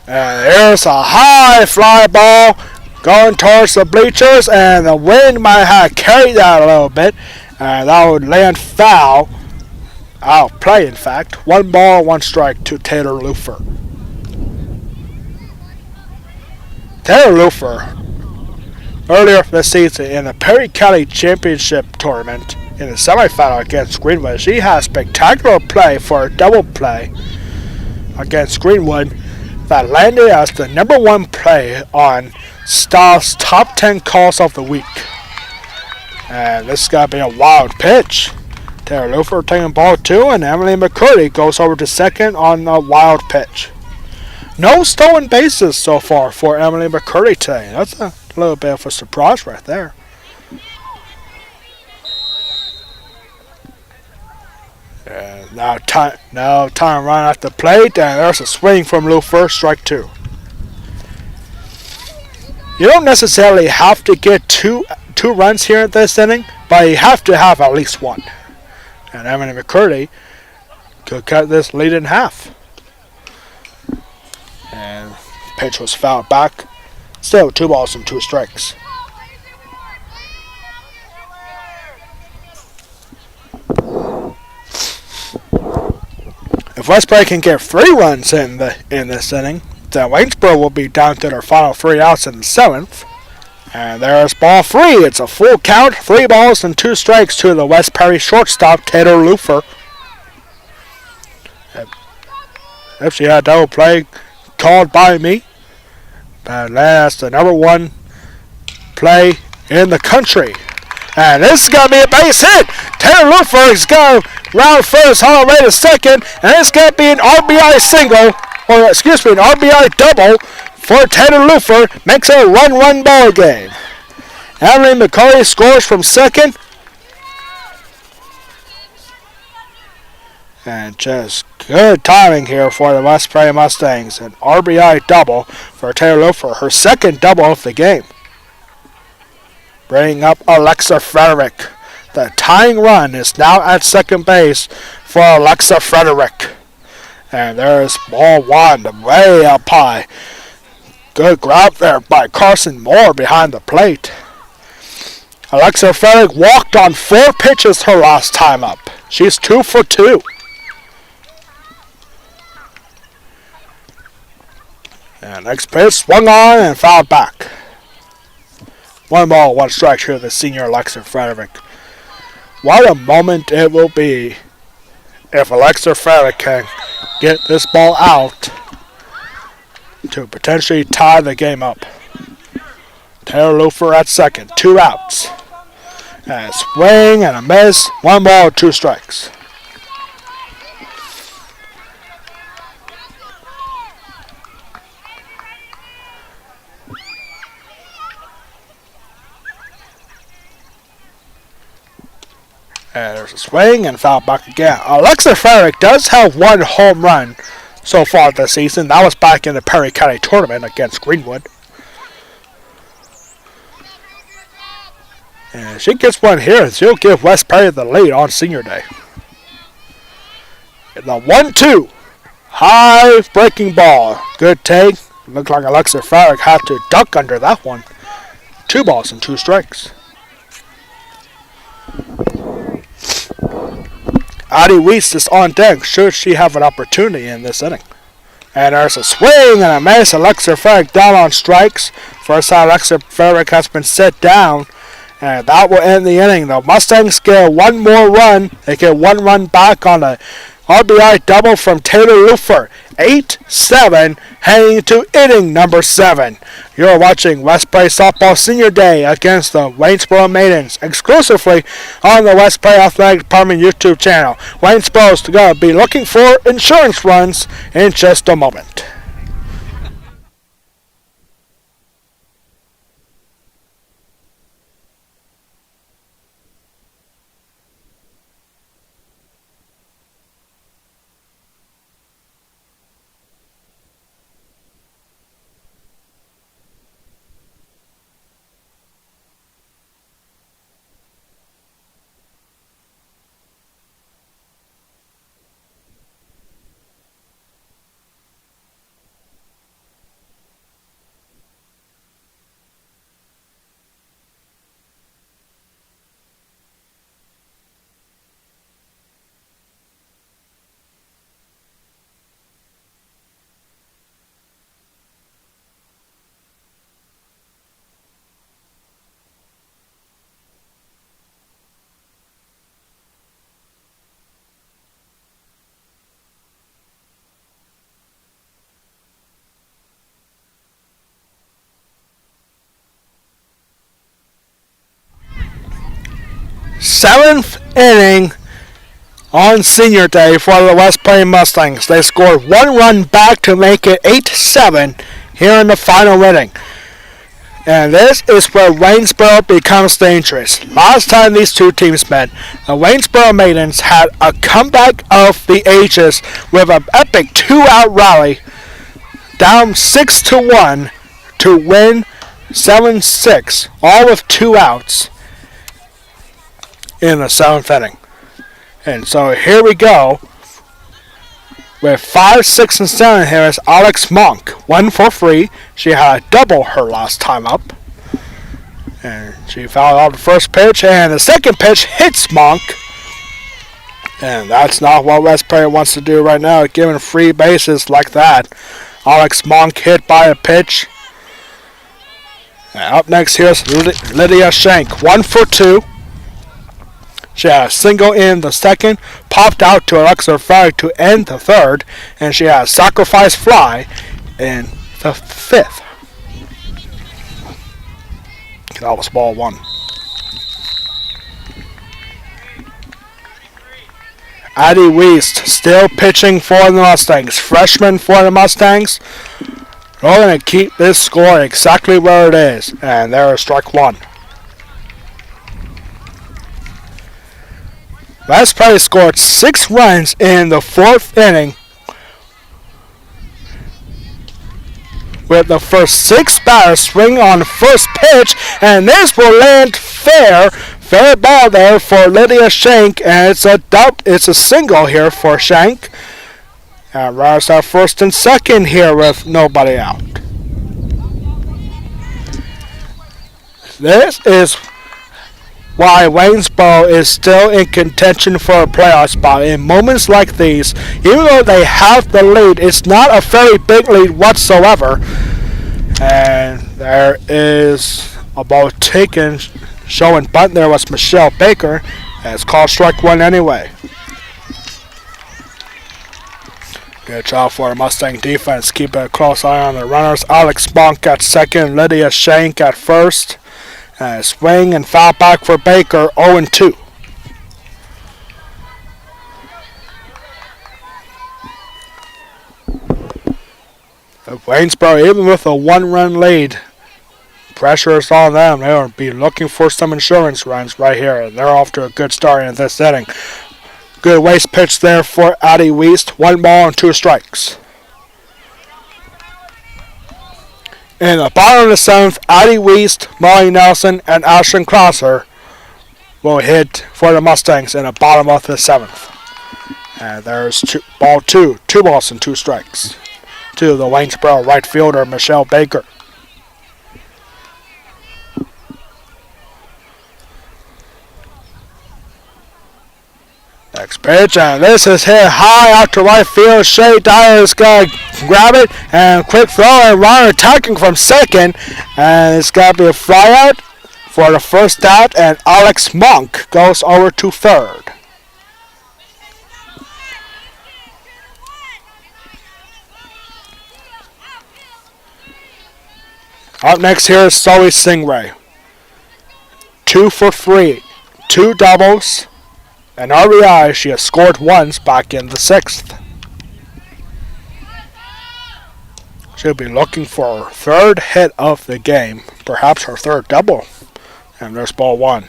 And here's a high fly ball going towards the bleachers, and the wind might have carried that a little bit, and that would land foul. Out play, in fact. 1 ball, 1 strike to Taylor Lufer. Taylor Lufer, earlier this season in the Perry County Championship Tournament in the semifinal against Greenwood, she had spectacular play for a double play against Greenwood that landed as the number 1 play on Styles' top 10 calls of the week. And this is going to be a wild pitch. Taylor Lufer taking ball 2, and Emily McCurdy goes over to second on a wild pitch. No stolen bases so far for Emily McCurdy today. That's a little bit of a surprise right there. And now time run at the plate, and there's a swing from Lufer, strike 2. You don't necessarily have to get two runs here in this inning, but you have to have at least 1. And Emily McCurdy could cut this lead in half. And pitch was fouled back. Still 2 balls and 2 strikes. If Westbury can get 3 runs in this inning, then Waynesboro will be down to their final 3 outs in the 7th. And there's ball 3. It's a full count. 3 balls and 2 strikes to the West Perry shortstop, Taylor Lufer. If she had a double play called by me, but that's the number 1 play in the country. And this is going to be a base hit. Taylor Lufer is going to round first, all the way to second, and it's going to be an RBI single, or excuse me, an RBI double for Taylor Lufer. Makes it a 1-1 ball game. Emily McCurdy scores from second. And just good timing here for the West Prairie Mustangs. An RBI double for Taylor Lufer, her second double of the game. Bringing up Alexa Frederick. The tying run is now at second base for Alexa Frederick. And there's ball 1, way up high. Good grab there by Carson Moore behind the plate. Alexa Frederick walked on 4 pitches her last time up. She's 2 for 2. And next pitch swung on and fouled back. 1 ball, 1 strike here to the senior Alexa Frederick. What a moment it will be if Alexa Frederick can get this ball out to potentially tie the game up. Taylor Lufer at second, 2 outs. And a swing and a miss, 1 ball, 2 strikes. And there's a swing and foul back again. Alexa Frederick does have 1 home run so far this season. That was back in the Perry County Tournament against Greenwood. And if she gets 1 here, she'll give West Perry the lead on Senior Day. And the 1-2. High breaking ball. Good take. Looked like Alexa Frederick had to duck under that one. 2 balls and 2 strikes. Addie Weiss is on deck should she have an opportunity in this inning. And there's a swing and a miss. Alexa Ferrick down on strikes. First time Alexa Ferrick has been set down. And that will end the inning. The Mustangs get one more run. They get one run back on a RBI double from Taylor Lufer. 8-7 heading to inning number 7. You're watching West Prairie Softball Senior Day against the Waynesboro Maidens exclusively on the West Prairie Athletic Department YouTube channel. Waynesboro is going to be looking for insurance runs in just a moment. Seventh inning on Senior Day for the West Prairie Mustangs. They scored one run back to make it 8-7 here in the final inning. And this is where Waynesboro becomes dangerous. Last time these two teams met, the Waynesboro Maidens had a comeback of the ages with an epic 2-out rally down 6-1 to win 7-6, all with 2 outs in the 7th inning. And so here we go with 5, 6, and 7 here is Alex Monk. 1 for 3. She had a double her last time up. And she fouled out the first pitch, and the second pitch hits Monk. And that's not what West Prairie wants to do right now, giving free bases like that. Alex Monk hit by a pitch. And up next here's Lydia Shank. 1 for 2. She had a single in the second, popped out to Alexa Ferrick to end the third, and she had a sacrifice fly in the 5th. That was ball 1. Addie Weiss still pitching for the Mustangs. Freshman for the Mustangs. We're going to keep this score exactly where it is. And there is strike 1. West Prairie scored 6 runs in the 4th inning with the first 6 batters swing on the first pitch, and this will land fair ball there for Lydia Shank, and it's a single here for Shank. And runners are first and second here with nobody out. This is why Waynesboro is still in contention for a playoff spot. In moments like these, even though they have the lead, it's not a very big lead whatsoever. And there is a ball taken, showing bunt. There was Michelle Baker, and it's called strike 1 anyway. Good job for the Mustang defense. Keep a close eye on the runners. Alex Monk at second, Lydia Shank at first. Swing and foul back for Baker, 0-2. Waynesboro, even with a 1-run lead, pressure is on them. They will be looking for some insurance runs right here, and they're off to a good start in this inning. Good waste pitch there for Addie Weiss. 1 ball and 2 strikes. In the bottom of the 7th, Addie Weiss, Molly Nelson, and Ashton Crosser will hit for the Mustangs in the bottom of the 7th. And there's ball 2. 2 balls and 2 strikes to the Waynesboro right fielder, Michelle Baker. Next pitch, and this is hit high out to right field. Shea Dyer's going to grab it, and quick throw, and runner attacking from second. And it's got to be a fly out for the first out, and Alex Monk goes over to third. Up next here is Zoe Stingray. 2 for 3, 2 doubles. And RBI, she has scored once back in the 6th. She'll be looking for her third hit of the game, perhaps her third double. And there's ball 1.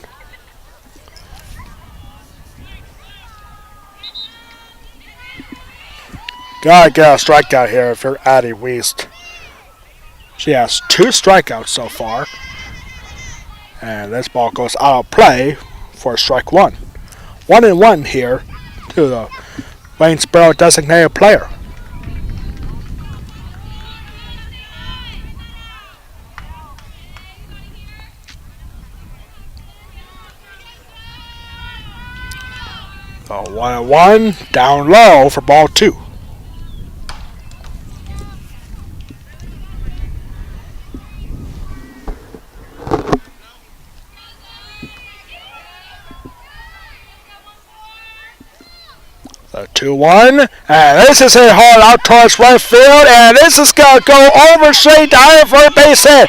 Gotta get a strikeout here if you're Addie Weist. She has 2 strikeouts so far. And this ball goes out of play for strike 1. 1-1 here to the Waynesboro designated player. So 1-1 down low for ball 2. The 2-1, and this is hit hard out towards right field, and this is going to go over Shea Dyer for a base hit.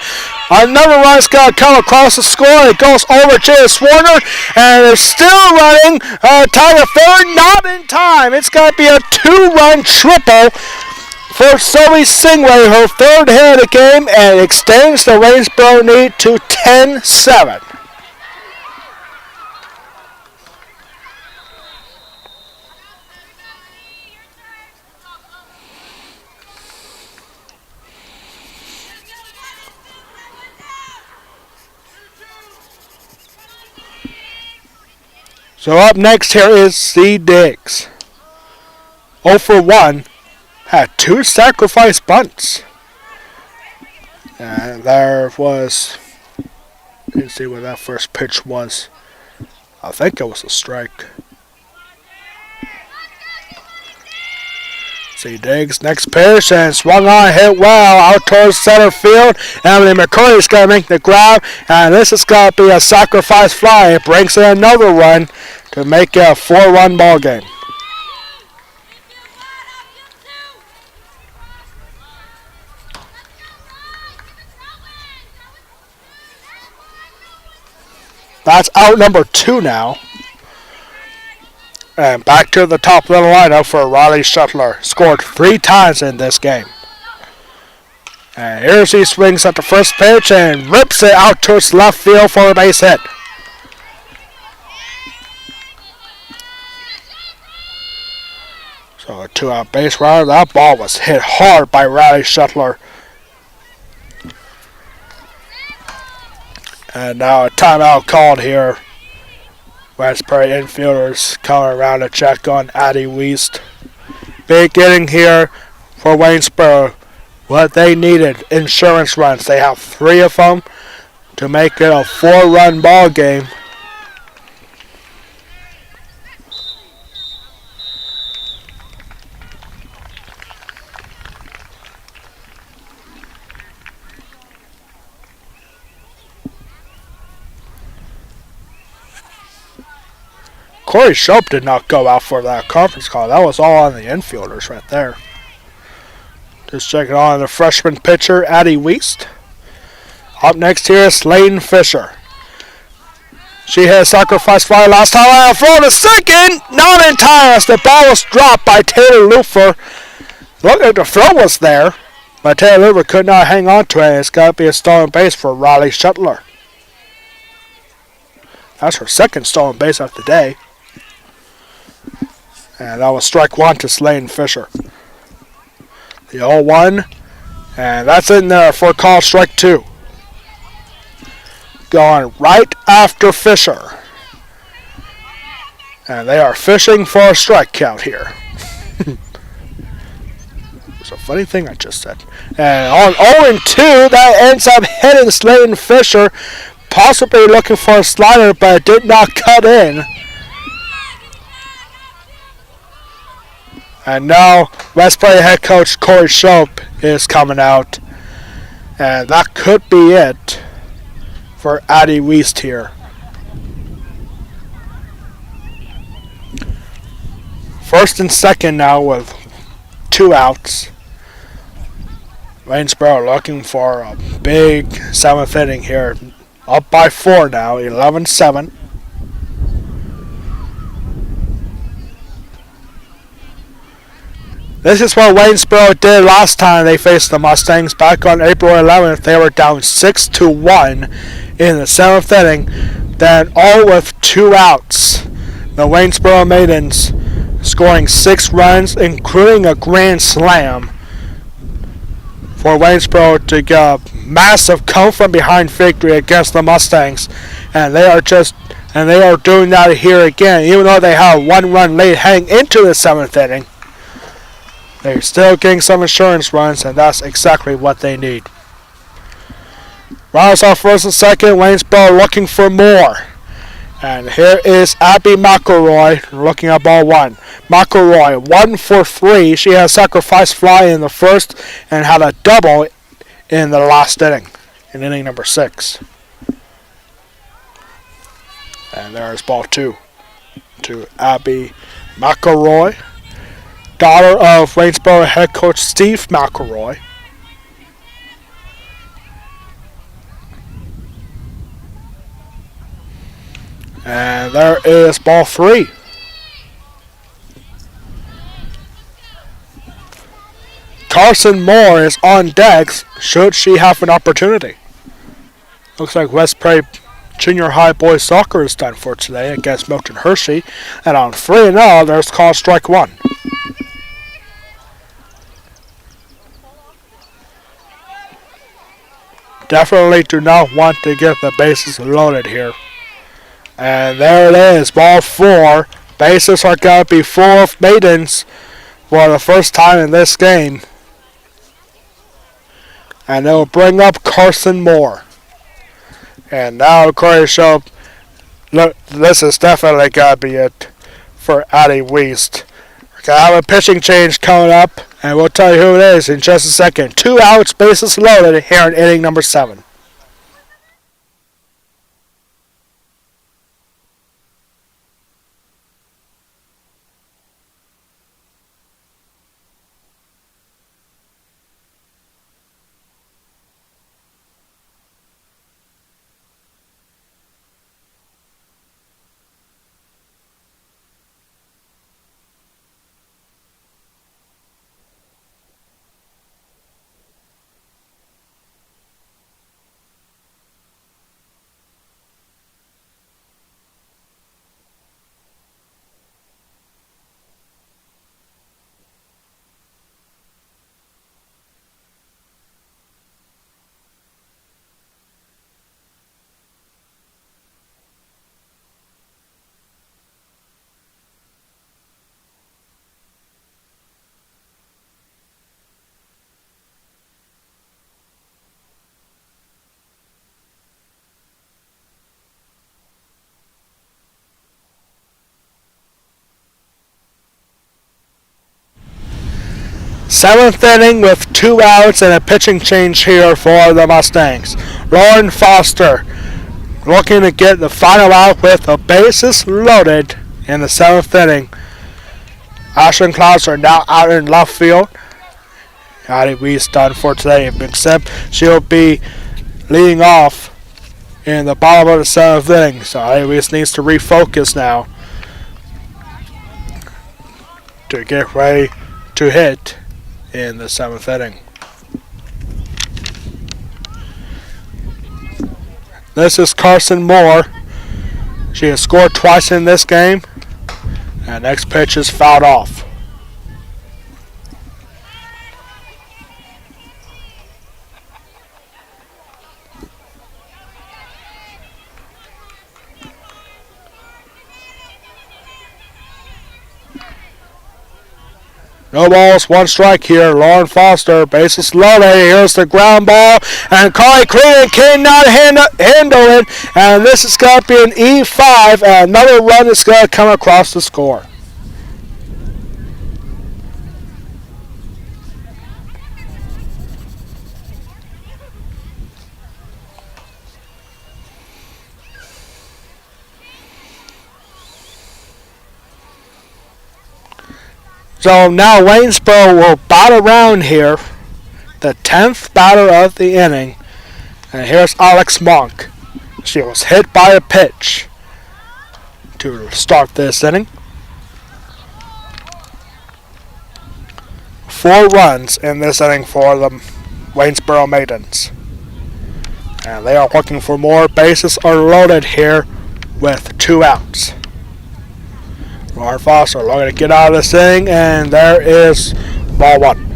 Another run's going to come across the score. It goes over Jayce Warner, and they're still running. Tiger third, not in time. It's going to be a 2-run triple for Zoe Stingray, her third hit of the game, and extends the Waynesboro lead to 10-7. So up next here is C. Diggs. 0 for 1. Had 2 sacrifice bunts. And there was... Didn't see what that first pitch was. I think it was a strike. C. Diggs, next pitch, and swung on, hit well out towards center field. Emily McCurry's going to make the grab, and this is going to be a sacrifice fly. It brings in another run to make it a 4-run ball game. That's out number 2 now. And back to the top of the lineup for Riley Shuttler. Scored 3 times in this game. And here she swings at the first pitch and rips it out towards left field for a base hit. So a 2-out base runner. That ball was hit hard by Riley Shuttler. And now a timeout called here. Westbury infielders coming around to check on Addie Weist. Big inning here for Waynesboro. What they needed, insurance runs. They have 3 of them to make it a 4-run ball game. Corey Shope did not go out for that conference call. That was all on the infielders right there. Just checking on the freshman pitcher, Addie Weist. Up next here is Layton Fisher. She hit a sacrifice fly last time. I'll throw to second. Not in time as the ball was dropped by Taylor Lufer. Looked like the throw was there, but Taylor Lufer could not hang on to it. It's got to be a stolen base for Riley Shuttler. That's her second stolen base of the day. And that was strike 1 to Layton Fisher. The 0-1. And that's in there for call strike 2. Going right after Fisher. And they are fishing for a strikeout here. It's a funny thing I just said. And on 0-2, that ends up hitting Layton Fisher. Possibly looking for a slider, but it did not cut in. And now West Play head coach Corey Shope is coming out. And that could be it for Addie West here. First and second now with 2 outs. Waynesboro looking for a big 7th inning here. Up by 4 now, 11-7. This is what Waynesboro did last time they faced the Mustangs back on April 11th. They were down 6-1 in the 7th inning. Then all with 2 outs. The Waynesboro Maidens scoring 6 runs, including a grand slam for Waynesboro to get a massive come from behind victory against the Mustangs. And they are doing that here again, even though they have a 1-run lead heading into the 7th inning. They're still getting some insurance runs, and that's exactly what they need. Runners off first and second, Waynesboro looking for more. And here is Abby McElroy looking at ball 1. McElroy, 1 for 3. She had a sacrifice fly in the first and had a double in the last inning, in inning number 6. And there's ball 2 to Abby McElroy, daughter of Waynesboro head coach Steve McElroy. And there is ball 3. Carson Moore is on decks should she have an opportunity. Looks like West Prairie Junior High boys soccer is done for today against Milton Hershey. And on 3-0, there's called strike 1. Definitely do not want to get the bases loaded here. And there it is, ball 4. Bases are going to be full of maidens for the first time in this game. And they'll bring up Carson Moore. And now Corey Shope, look, this is definitely going to be it for Addie West. We're going to have a pitching change coming up, and we'll tell you who it is in just a second. 2 outs, bases loaded here in inning number 7. Seventh inning with 2 outs and a pitching change here for the Mustangs. Lauren Foster looking to get the final out with the bases loaded in the 7th inning. Ashlyn Klaus are now out in left field. Addie West done for today, except she'll be leading off in the bottom of the 7th inning. So Addie West needs to refocus now to get ready to hit in the 7th inning. This is Carson Moore. She has scored twice in this game. And next pitch is fouled off. No balls, 1 strike here. Lauren Foster, bases loaded. Here's the ground ball. And Carly Cleveland cannot handle it. And this is going to be an E5. And another run is going to come across the score. So now Waynesboro will bat around here, the 10th batter of the inning. And here's Alex Monk. She was hit by a pitch to start this inning. 4 runs in this inning for the Waynesboro Maidens. And they are looking for more. Bases are loaded here with 2 outs. Lauren Foster looking to get out of this inning, and there is ball 1.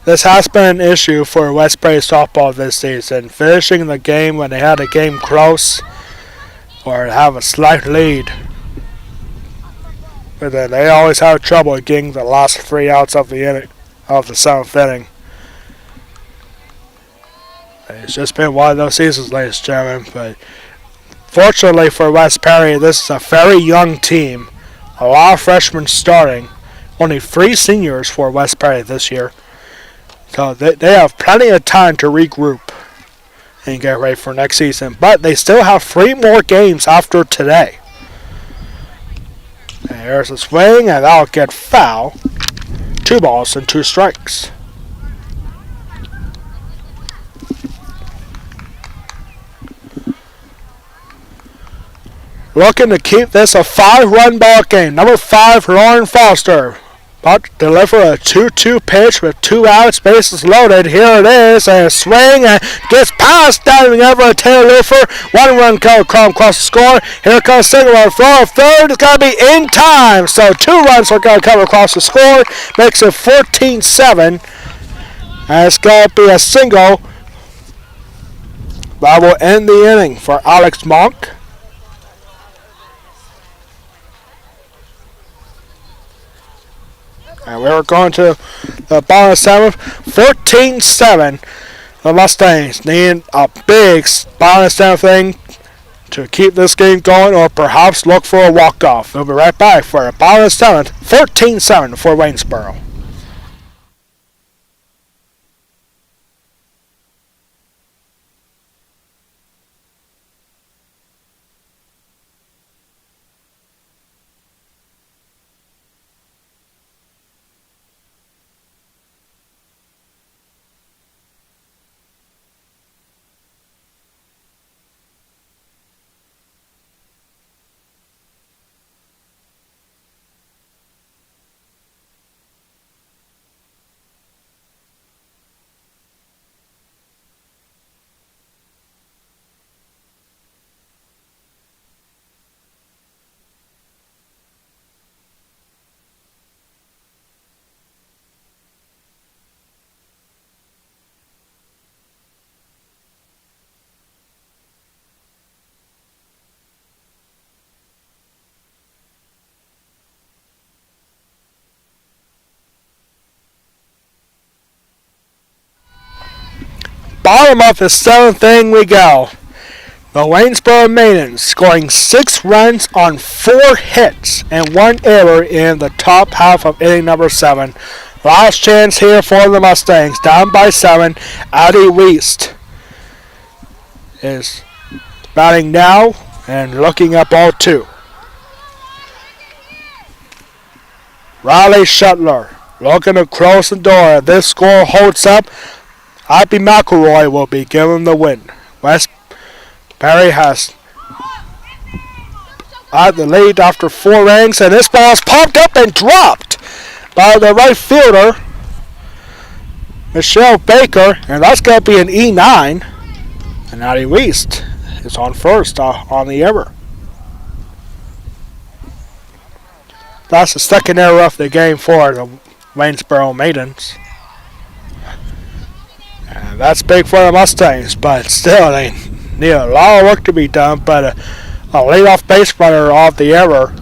This has been an issue for West Prairie softball this season, finishing the game when they had a game close or have a slight lead. But then they always have trouble getting the last 3 outs of the inning, of the 7th inning. It's just been one of those seasons, ladies and gentlemen. But fortunately for West Prairie, this is a very young team. A lot of freshmen starting. Only 3 seniors for West Prairie this year. So they have plenty of time to regroup and get ready for next season. But they still have 3 more games after today. And here's a swing, and that'll get foul. 2 balls and 2 strikes. Looking to keep this a 5-run ball game. Number 5, Lauren Foster. About to deliver a 2-2 pitch with 2 outs, bases loaded. Here it is, and a swing, and gets past, diving over a tail looper. 1 run come across the score. Here comes second run, throw of third. It's got to be in time. So 2 runs are going to come across the score. Makes it 14-7. And it's going to be a single. That will end the inning for Alex Monk. And we're going to the bottom of 7th. 14-7. The Mustangs need a big bottom of 7th thing to keep this game going, or perhaps look for a walk-off. We'll be right back for the bottom of 7th. 14-7 for Waynesboro. Bottom of the 7th inning we go. The Waynesboro Maidens scoring 6 runs on 4 hits and 1 error in the top half of inning number 7. Last chance here for the Mustangs. Down by 7. Addie Weist is batting now and looking at ball 2. Riley Shuttler looking to close the door. If this score holds up, Abby McElroy will be given the win. West Prairie has the lead after 4 innings, and this ball is popped up and dropped by the right fielder, Michelle Baker, and that's going to be an E9. And Addie Weist is on first on the error. That's the second error of the game for the Waynesboro Maidens. And that's big for the Mustangs, but still they need a lot of work to be done. But a leadoff base runner off the error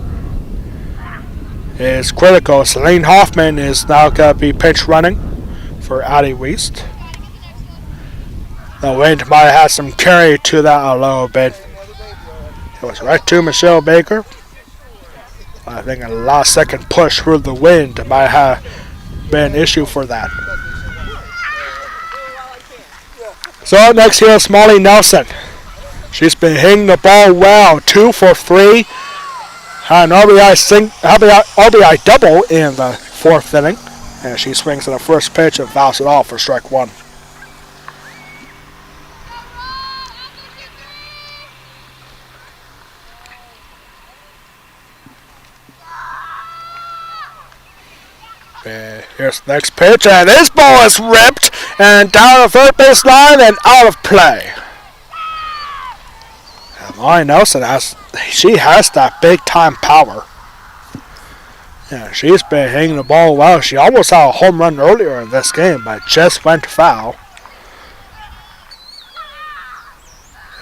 is critical. Celine Hoffman is now going to be pitch running for Addie Weist. The wind might have some carry to that a little bit. It was right to Michelle Baker. I think a last second push through the wind might have been an issue for that. So next here is Molly Nelson. She's been hitting the ball well, 2 for 3. Had an RBI double in the 4th inning. And she swings at the first pitch and fouls it off for strike 1. And here's the next pitch, and this ball is ripped and down the third base line and out of play. And Molly Nelson has that big time power. Yeah, she's been hitting the ball well. She almost had a home run earlier in this game, but just went foul.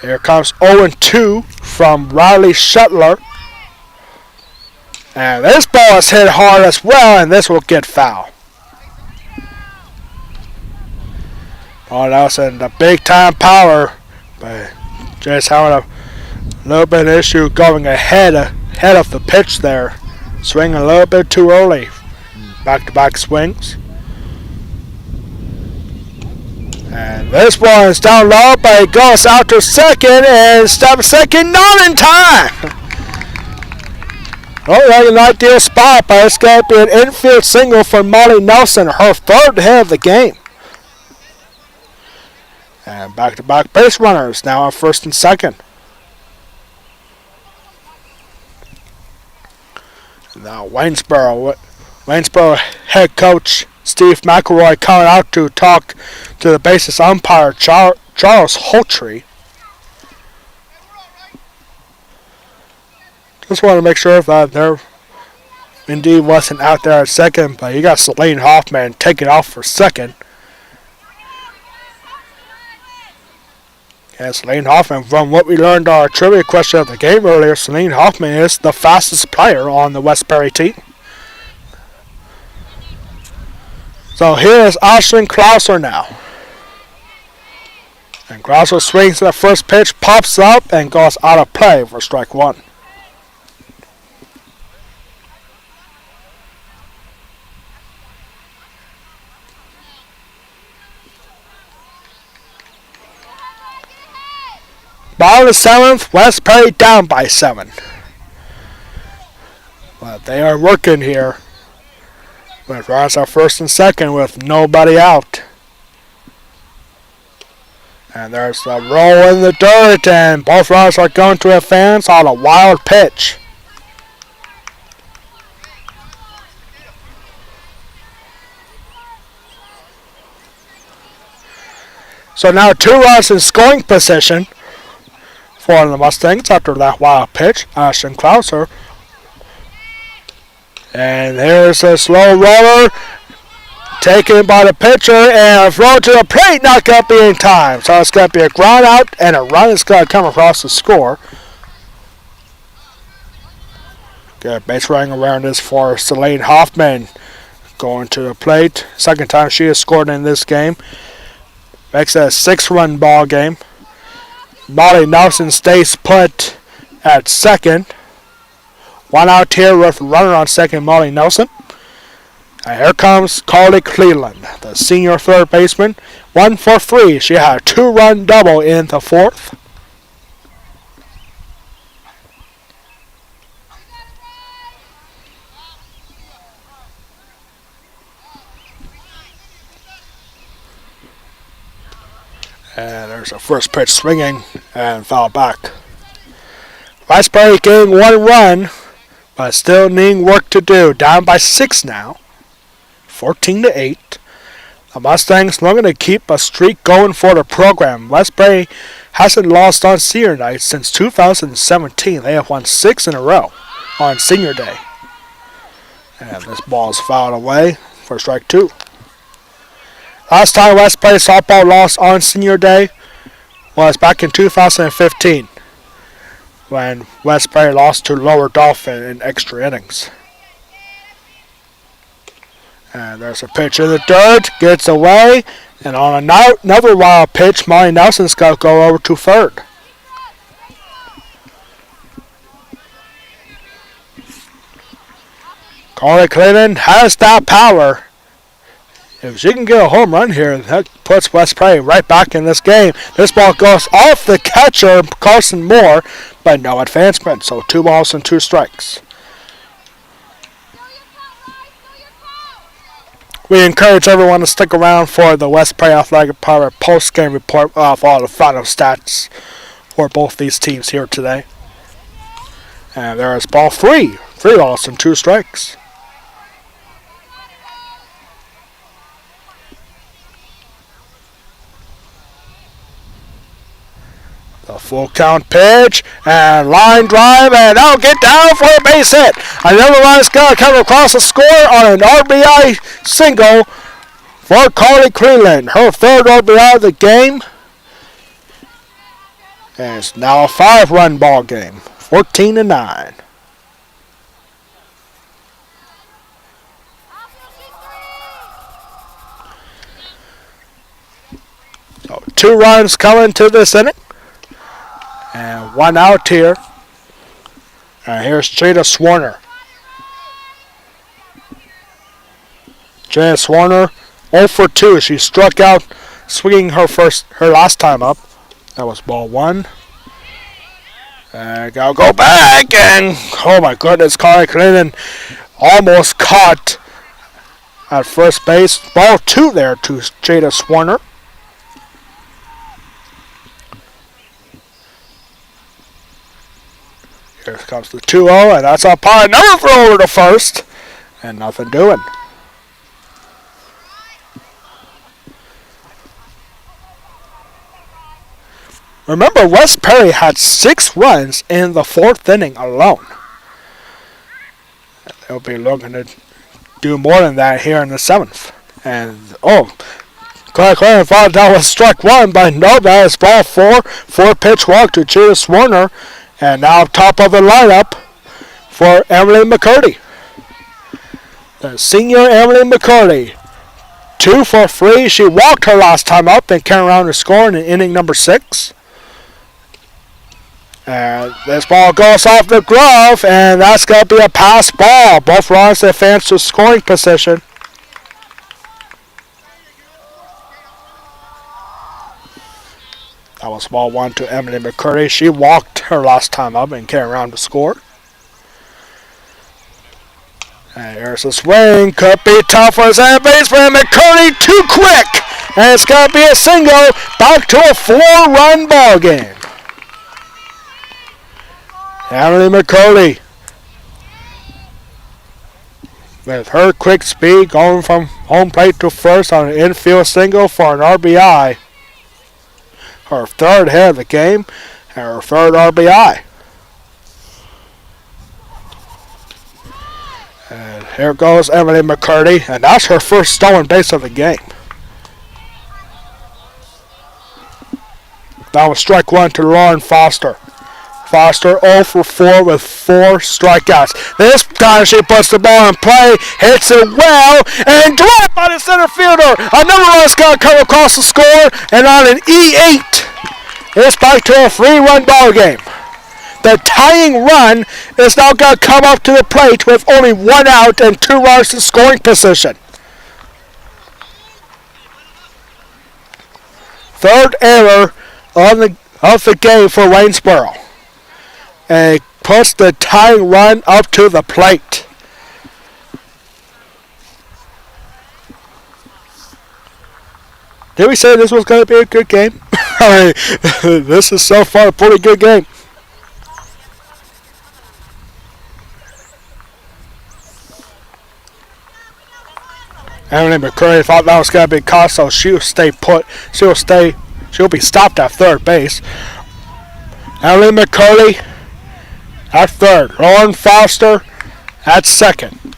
Here comes 0-2 from Riley Shuttler. And this ball is hit hard as well, and this will get foul. Molly Nelson, the big time power, but just having a little bit of issue going ahead of the pitch there. Swinging a little bit too early. Back-to-back swings. And this one is down low, but it goes out to second, and step second, not in time. Oh, that's an ideal spot, but it's going to be an infield single for Molly Nelson, her 3rd hit of the game. And back-to-back base runners now on 1st and 2nd. Now Waynesboro head coach Steve McElroy coming out to talk to the bases umpire Charles Holtree. Just want to make sure that there indeed wasn't out there at second, but you got Celine Hoffman taking off for second. And Celine Hoffman, from what we learned our trivia question of the game earlier, Celine Hoffman is the fastest player on the Westbury team. So here is Ashlyn Krauser now. And Krauser swings to the first pitch, pops up, and goes out of play for strike 1. Bottom of the 7th, Westbury down by 7. But they are working here. With runners at 1st and 2nd with nobody out. And there's a roll in the dirt, and both runners are going to advance on a wild pitch. So now 2 runners in scoring position for the Mustangs after that wild pitch. Ashton Krauser. And here's a slow roller taken by the pitcher and a throw to the plate, not going to be in time. So it's going to be a ground out and a run is going to come across the score. Good base running awareness for Celine Hoffman going to the plate. 2nd time she has scored in this game. Makes it a 6-run ball game. Molly Nelson stays put at 2nd. 1 out here with runner on 2nd, Molly Nelson. And here comes Carly Cleveland, the senior 3rd baseman. 1 for 3. She had a 2-run double in the 4th. And there's a first pitch swinging and foul back. Westbury getting 1 run, but still needing work to do. Down by 6 now. 14-8. The Mustangs looking to keep a streak going for the program. Westbury hasn't lost on senior night since 2017. They have won 6 in a row on senior day. And this ball is fouled away for strike 2. Last time Westbury softball lost on senior day was back in 2015 when Westbury lost to Lower Dauphin in extra innings. And there's a pitch in the dirt, gets away, and on another wild pitch, Molly Nelson's got to go over to 3rd. Corey Clinton has that power. If she can get a home run here, that puts West Prairie right back in this game. This ball goes off the catcher, Carson Moore, but no advancement. So 2 balls and 2 strikes. We encourage everyone to stick around for the West Prairie Athletic Department post-game report of all the final stats for both these teams here today. And there is ball 3. 3 balls and 2 strikes. The full count pitch and line drive, and now get down for a base hit. Another run's going to come across the score on an RBI single for Carly Cleland. Her 3rd RBI of the game. And it's now a 5-run ball game, 14-9. So 2 runs coming to this inning. And 1 out here. And here's Jada Swarner. Jada Swarner 0 for 2. She struck out swinging her last time up. That was ball 1. And gotta go back, and oh my goodness, Carly Clinton almost caught at first base. Ball 2 there to Jada Swarner. Here comes the 2-0, and that's up high. Another throw over to first, and nothing doing. Remember, West Perry had 6 runs in the 4th inning alone. They'll be looking to do more than that here in the 7th. And, Clark thought that was struck 1, but no, that is ball 4. 4-pitch walk to Jada Swarner. And now top of the lineup for Emily McCurdy. The senior Emily McCurdy. 2 for 3. She walked her last time up and came around to score in inning number 6. And this ball goes off the glove, and that's going to be a pass ball. Both runs advance to scoring position. That was ball 1 to Emily McCurdy. She walked her last time up and came around to score. And here's a swing. Could be tough for his second baseman. McCurdy too quick. And it's going to be a single. Back to a 4-run ball game. Emily McCurdy, with her quick speed, going from home plate to first on an infield single for an RBI. Her 3rd hit of the game, and her 3rd RBI. And here goes Emily McCurdy, and that's her first stolen base of the game. That was strike 1 to Lauren Foster. Foster 0 for 4 with 4 strikeouts. This time she puts the ball in play, hits it well, and dropped by the center fielder. Another run's going to come across the score, and on an E8, it's back to a 3-run ball game. The tying run is now going to come up to the plate with only 1 out and 2 runners in scoring position. 3rd error of the game for Waynesboro. And puts the tying run up to the plate. Did we say this was going to be a good game? This is so far a pretty good game. Emily McCurry thought that was going to be caught, so she'll stay put. She'll be stopped at 3rd base. Emily McCurry at 3rd. Lauren Foster at 2nd.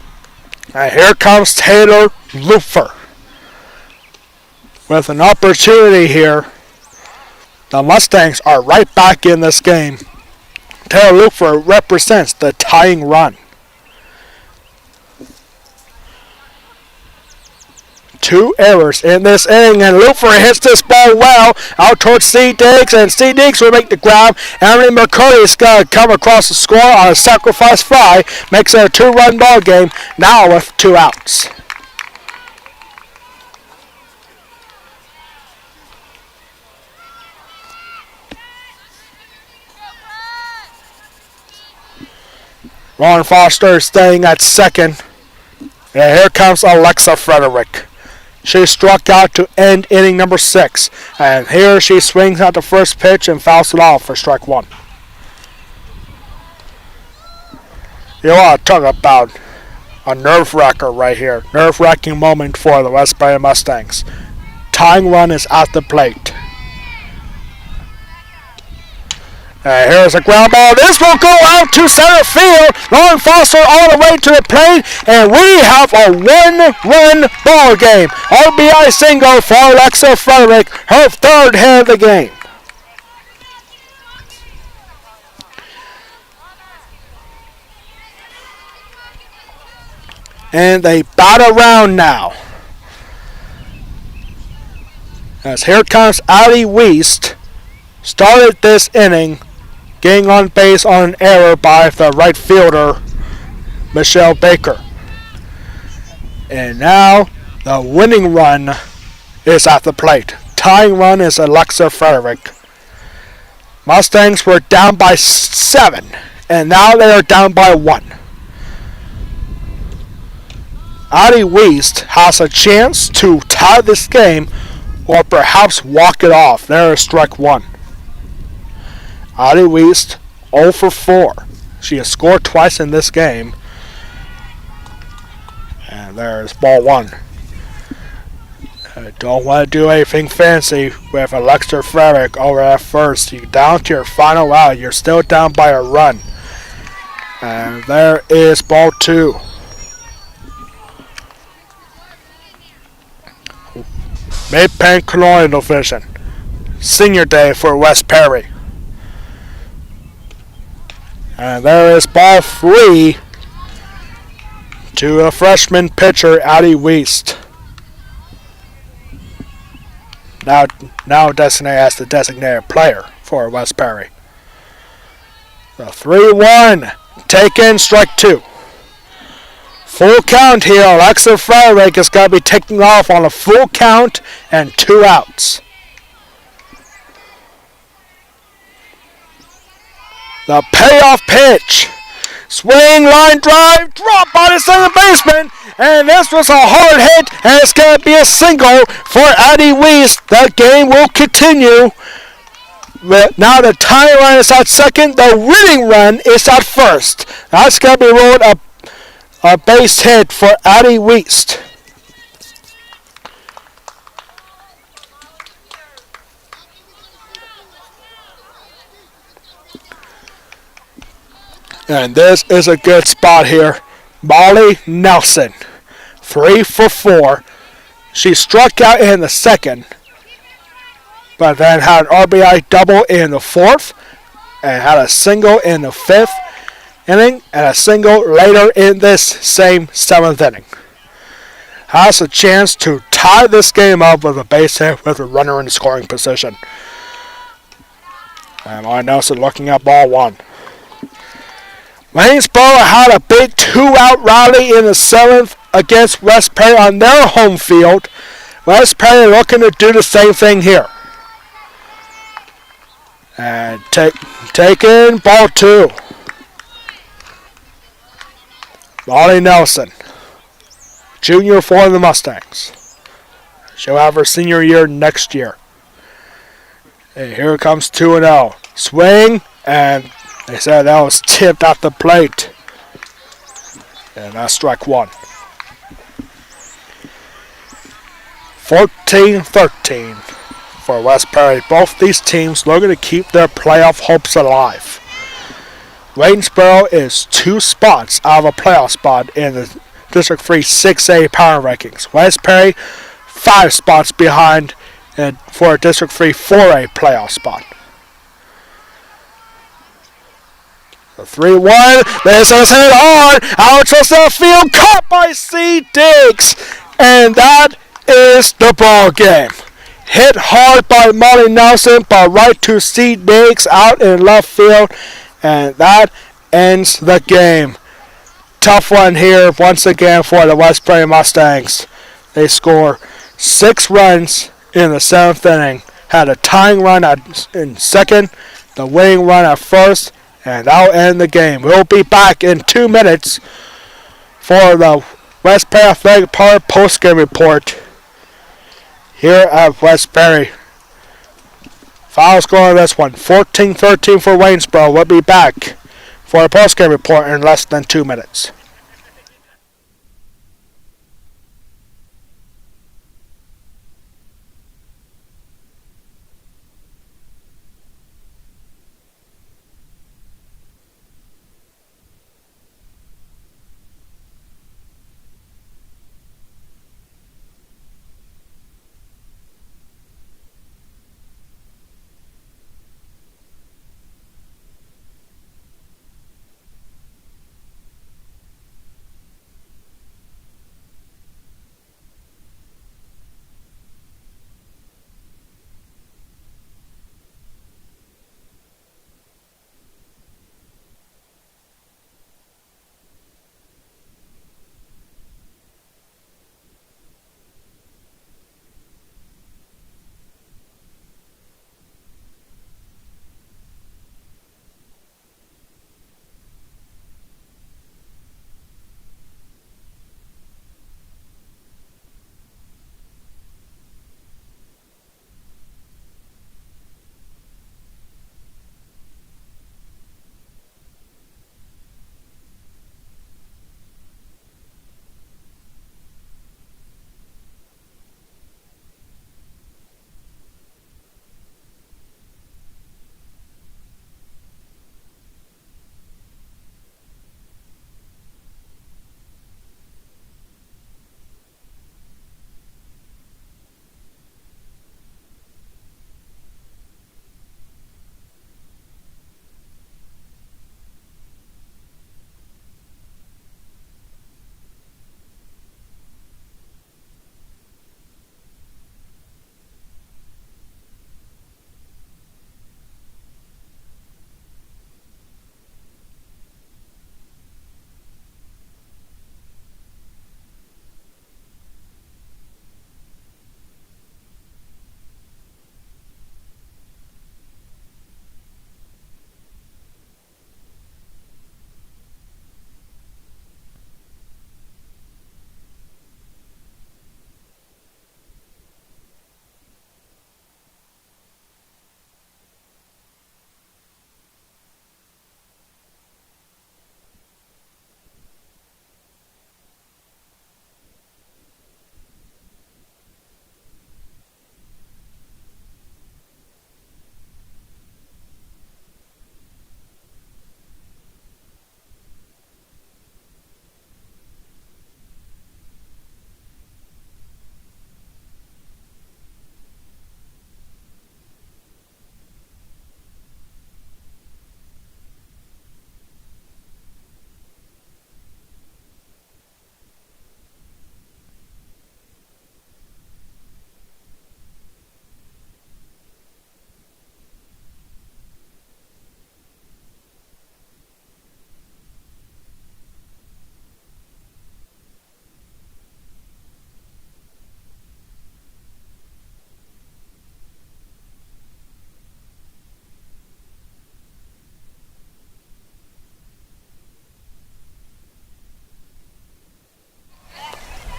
And here comes Taylor Lufer with an opportunity here. The Mustangs are right back in this game. Taylor Lufer represents the tying run. 2 errors in this inning, and Lufer hits this ball well out towards C. Diggs, and C. Diggs will make the grab. Emily McCurdy is going to come across the score on a sacrifice fly, makes it a 2-run ball game now with 2 outs. Lauren Foster is staying at second. And here comes Alexa Frederick. She struck out to end inning number 6. And here she swings at the first pitch and fouls it off for strike 1. You want to talk about a nerve-wracker right here. Nerve-wracking moment for the Westbury Mustangs. Tying run is at the plate. And here's a ground ball. This will go out to center field. Lauren Foster all the way to the plate. And we have a 1-run ball game. RBI single for Alexa Frederick. Her 3rd hit of the game. And they bat around now. As here comes Addie Wiest. Started this inning getting on base on an error by the right fielder, Michelle Baker. And now the winning run is at the plate. Tying run is Alexa Frederick. Mustangs were down by 7, and now they are down by 1. Addie Wiest has a chance to tie this game or perhaps walk it off. There is strike 1. Addie Wiest 0 for 4. She has scored twice in this game. And there's ball 1. I don't want to do anything fancy with Alexa Frederick over at first. You're down to your final out. You're still down by a run. And there is ball 2. Mid-Penn Colonial Division. Senior day for West Perry. And there is ball 3 to the freshman pitcher, Addie Wiest. Now designated as the designated player for West Perry. The 3-1. Taken, strike 2. Full count here. Alexa Frederick is going to be taking off on a full count and 2 outs. The payoff pitch. Swing, line drive, drop by the second baseman. And this was a hard hit, and it's going to be a single for Addie Wiest. The game will continue. Now the tying run is at second. The winning run is at first. That's going to be ruled a base hit for Addie Wiest. And this is a good spot here. Molly Nelson, 3 for 4. She struck out in the second, but then had an RBI double in the 4th, and had a single in the 5th inning, and a single later in this same 7th inning. Has a chance to tie this game up with a base hit with a runner in scoring position. And Molly Nelson looking at ball 1. Waynesboro had a big 2-out rally in the 7th against West Perry on their home field. West Perry looking to do the same thing here. And taken, ball 2. Molly Nelson, junior for the Mustangs. She'll have her senior year next year. And here comes 2-0. Swing, and they said that was tipped at the plate. And that's strike 1. 14-13 for West Perry. Both these teams looking to keep their playoff hopes alive. Waynesboro is 2 spots out of a playoff spot in the District 3 6A power rankings. West Perry 5 spots behind for a District 3 4A playoff spot. The 3-1. This is hit hard. Out to the field. Caught by C. Diggs. And that is the ball game. Hit hard by Molly Nelson, but right to C. Diggs out in left field. And that ends the game. Tough one here once again for the West Perry Mustangs. They score 6 runs in the 7th inning. Had a tying run in second, the winning run at first, and that'll end the game. We'll be back in 2 minutes for the West Perry Athletic Park post-game report here at West Perry. Final score on this one, 14-13 for Waynesboro. We'll be back for a post-game report in less than 2 minutes.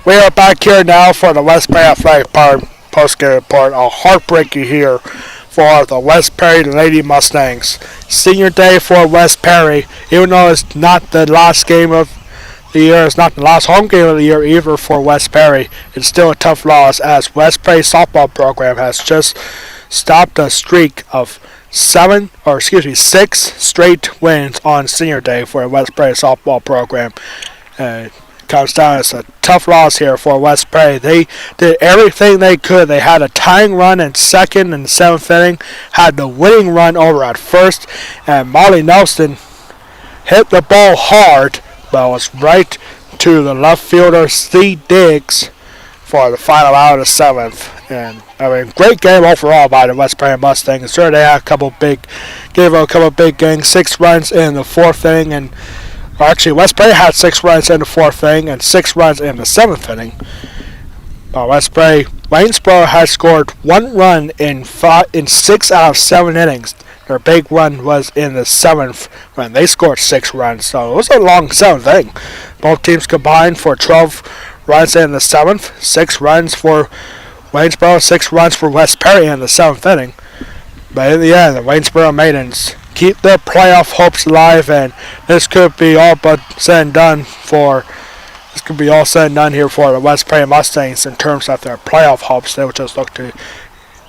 We are back here now for the West Perry Athletic Park post-game report. A heartbreaker here for the West Perry Lady Mustangs. Senior day for West Perry, even though it's not the last game of the year, it's not the last home game of the year either for West Perry. It's still a tough loss as West Perry softball program has just stopped a streak of 6 straight wins on senior day for the West Perry softball program. Comes down as a tough loss here for West Perry. They did everything they could. They had a tying run in second and seventh inning, had the winning run over at first, and Molly Nelson hit the ball hard, but it was right to the left fielder Steve Diggs for the final out of the seventh. And great game overall by the West Perry Mustangs. Sure, they had gave a couple big games, 6 runs in the fourth inning, and actually, West Perry had 6 runs in the fourth inning and 6 runs in the seventh inning. West Perry, Waynesboro has scored 1 run in 6 out of 7 innings. Their big run was in the 7th when they scored 6 runs, so it was a long 7th inning. Both teams combined for 12 runs in the 7th, 6 runs for Waynesboro, 6 runs for West Perry in the 7th inning. But in the end, the Waynesboro Maidens keep their playoff hopes alive, and this could be all said and done here for the West Perry Mustangs in terms of their playoff hopes. They will just look to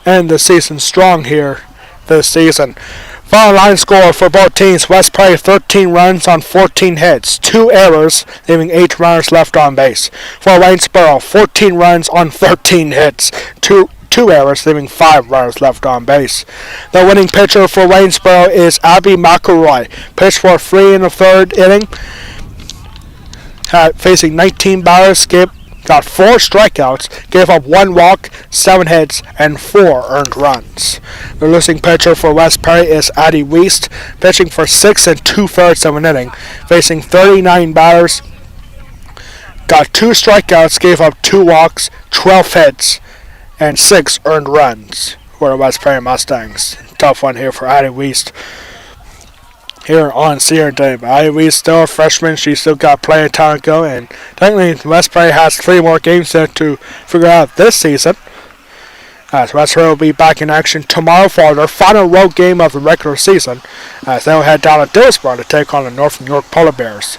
end the season strong here this season. Final line score for both teams: West Perry 13 runs on 14 hits, 2 errors, leaving 8 runners left on base. For Waynesboro, 14 runs on 13 hits, 2 errors, leaving 5 runners left on base. The winning pitcher for Waynesboro is Abby McElroy. Pitched for 3 in the 3rd inning, facing 19 batters, got 4 strikeouts, gave up 1 walk, 7 hits, and 4 earned runs. The losing pitcher for West Perry is Addie Weist, pitching for 6 2/3 of an inning, facing 39 batters, got 2 strikeouts, gave up 2 walks, 12 hits, and 6 earned runs for the West Perry Mustangs. Tough one here for Addie Weist here on senior day. But Ivy's still a freshman. She's still got plenty of time to go, and technically West Perry has 3 more games to figure out this season. As West Perry will be back in action tomorrow for their final road game of the regular season, as they will head down to Waynesboro to take on the Northern York Polar Bears.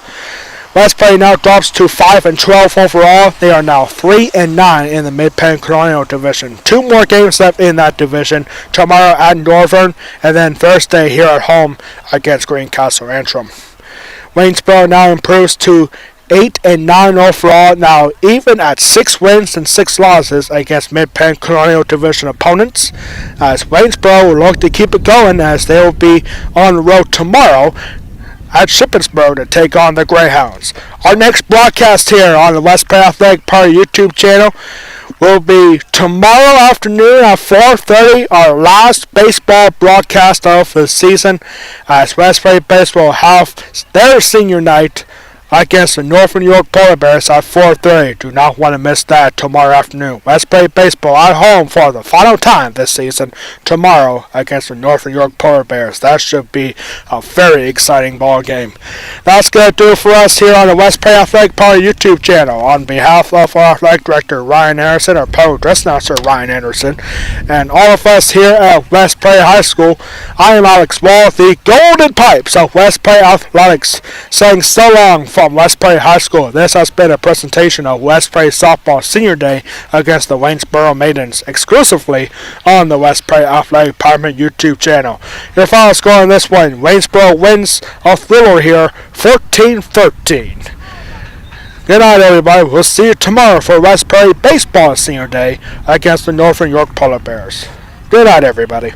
West Perry now drops to 5-12 overall. They are now 3-9 in the Mid-Penn Colonial Division. 2 more games left in that division. Tomorrow at Northern, and then Thursday here at home against Greencastle Antrim. Waynesboro now improves to 8-9 overall. Now even at 6 wins and 6 losses against Mid-Penn Colonial Division opponents. As Waynesboro will look to keep it going, as they will be on the road tomorrow at Shippensburg to take on the Greyhounds. Our next broadcast here on the West Perry Athletic Party YouTube channel will be tomorrow afternoon at 4:30, our last baseball broadcast of the season, as West Perry Baseball will have their senior night against the Northern York Polar Bears at 4:30. Do not want to miss that tomorrow afternoon. West Perry Baseball at home for the final time this season tomorrow against the Northern York Polar Bears. That should be a very exciting ball game. That's going to do it for us here on the West Perry Athletic Party YouTube channel. On behalf of our athletic director Ryan Anderson, our pro dress announcer Ryan Anderson, and all of us here at West Perry High School, I am Alex Wall, the Golden Pipes of West Perry Athletics, saying so long from West Perry High School. This has been a presentation of West Perry Softball Senior Day against the Waynesboro Maidens, exclusively on the West Perry Athletic Department YouTube channel. Your final score on this one: Waynesboro wins a thriller here, 14-13. Good night, everybody. We'll see you tomorrow for West Perry Baseball Senior Day against the Northern York Polar Bears. Good night, everybody.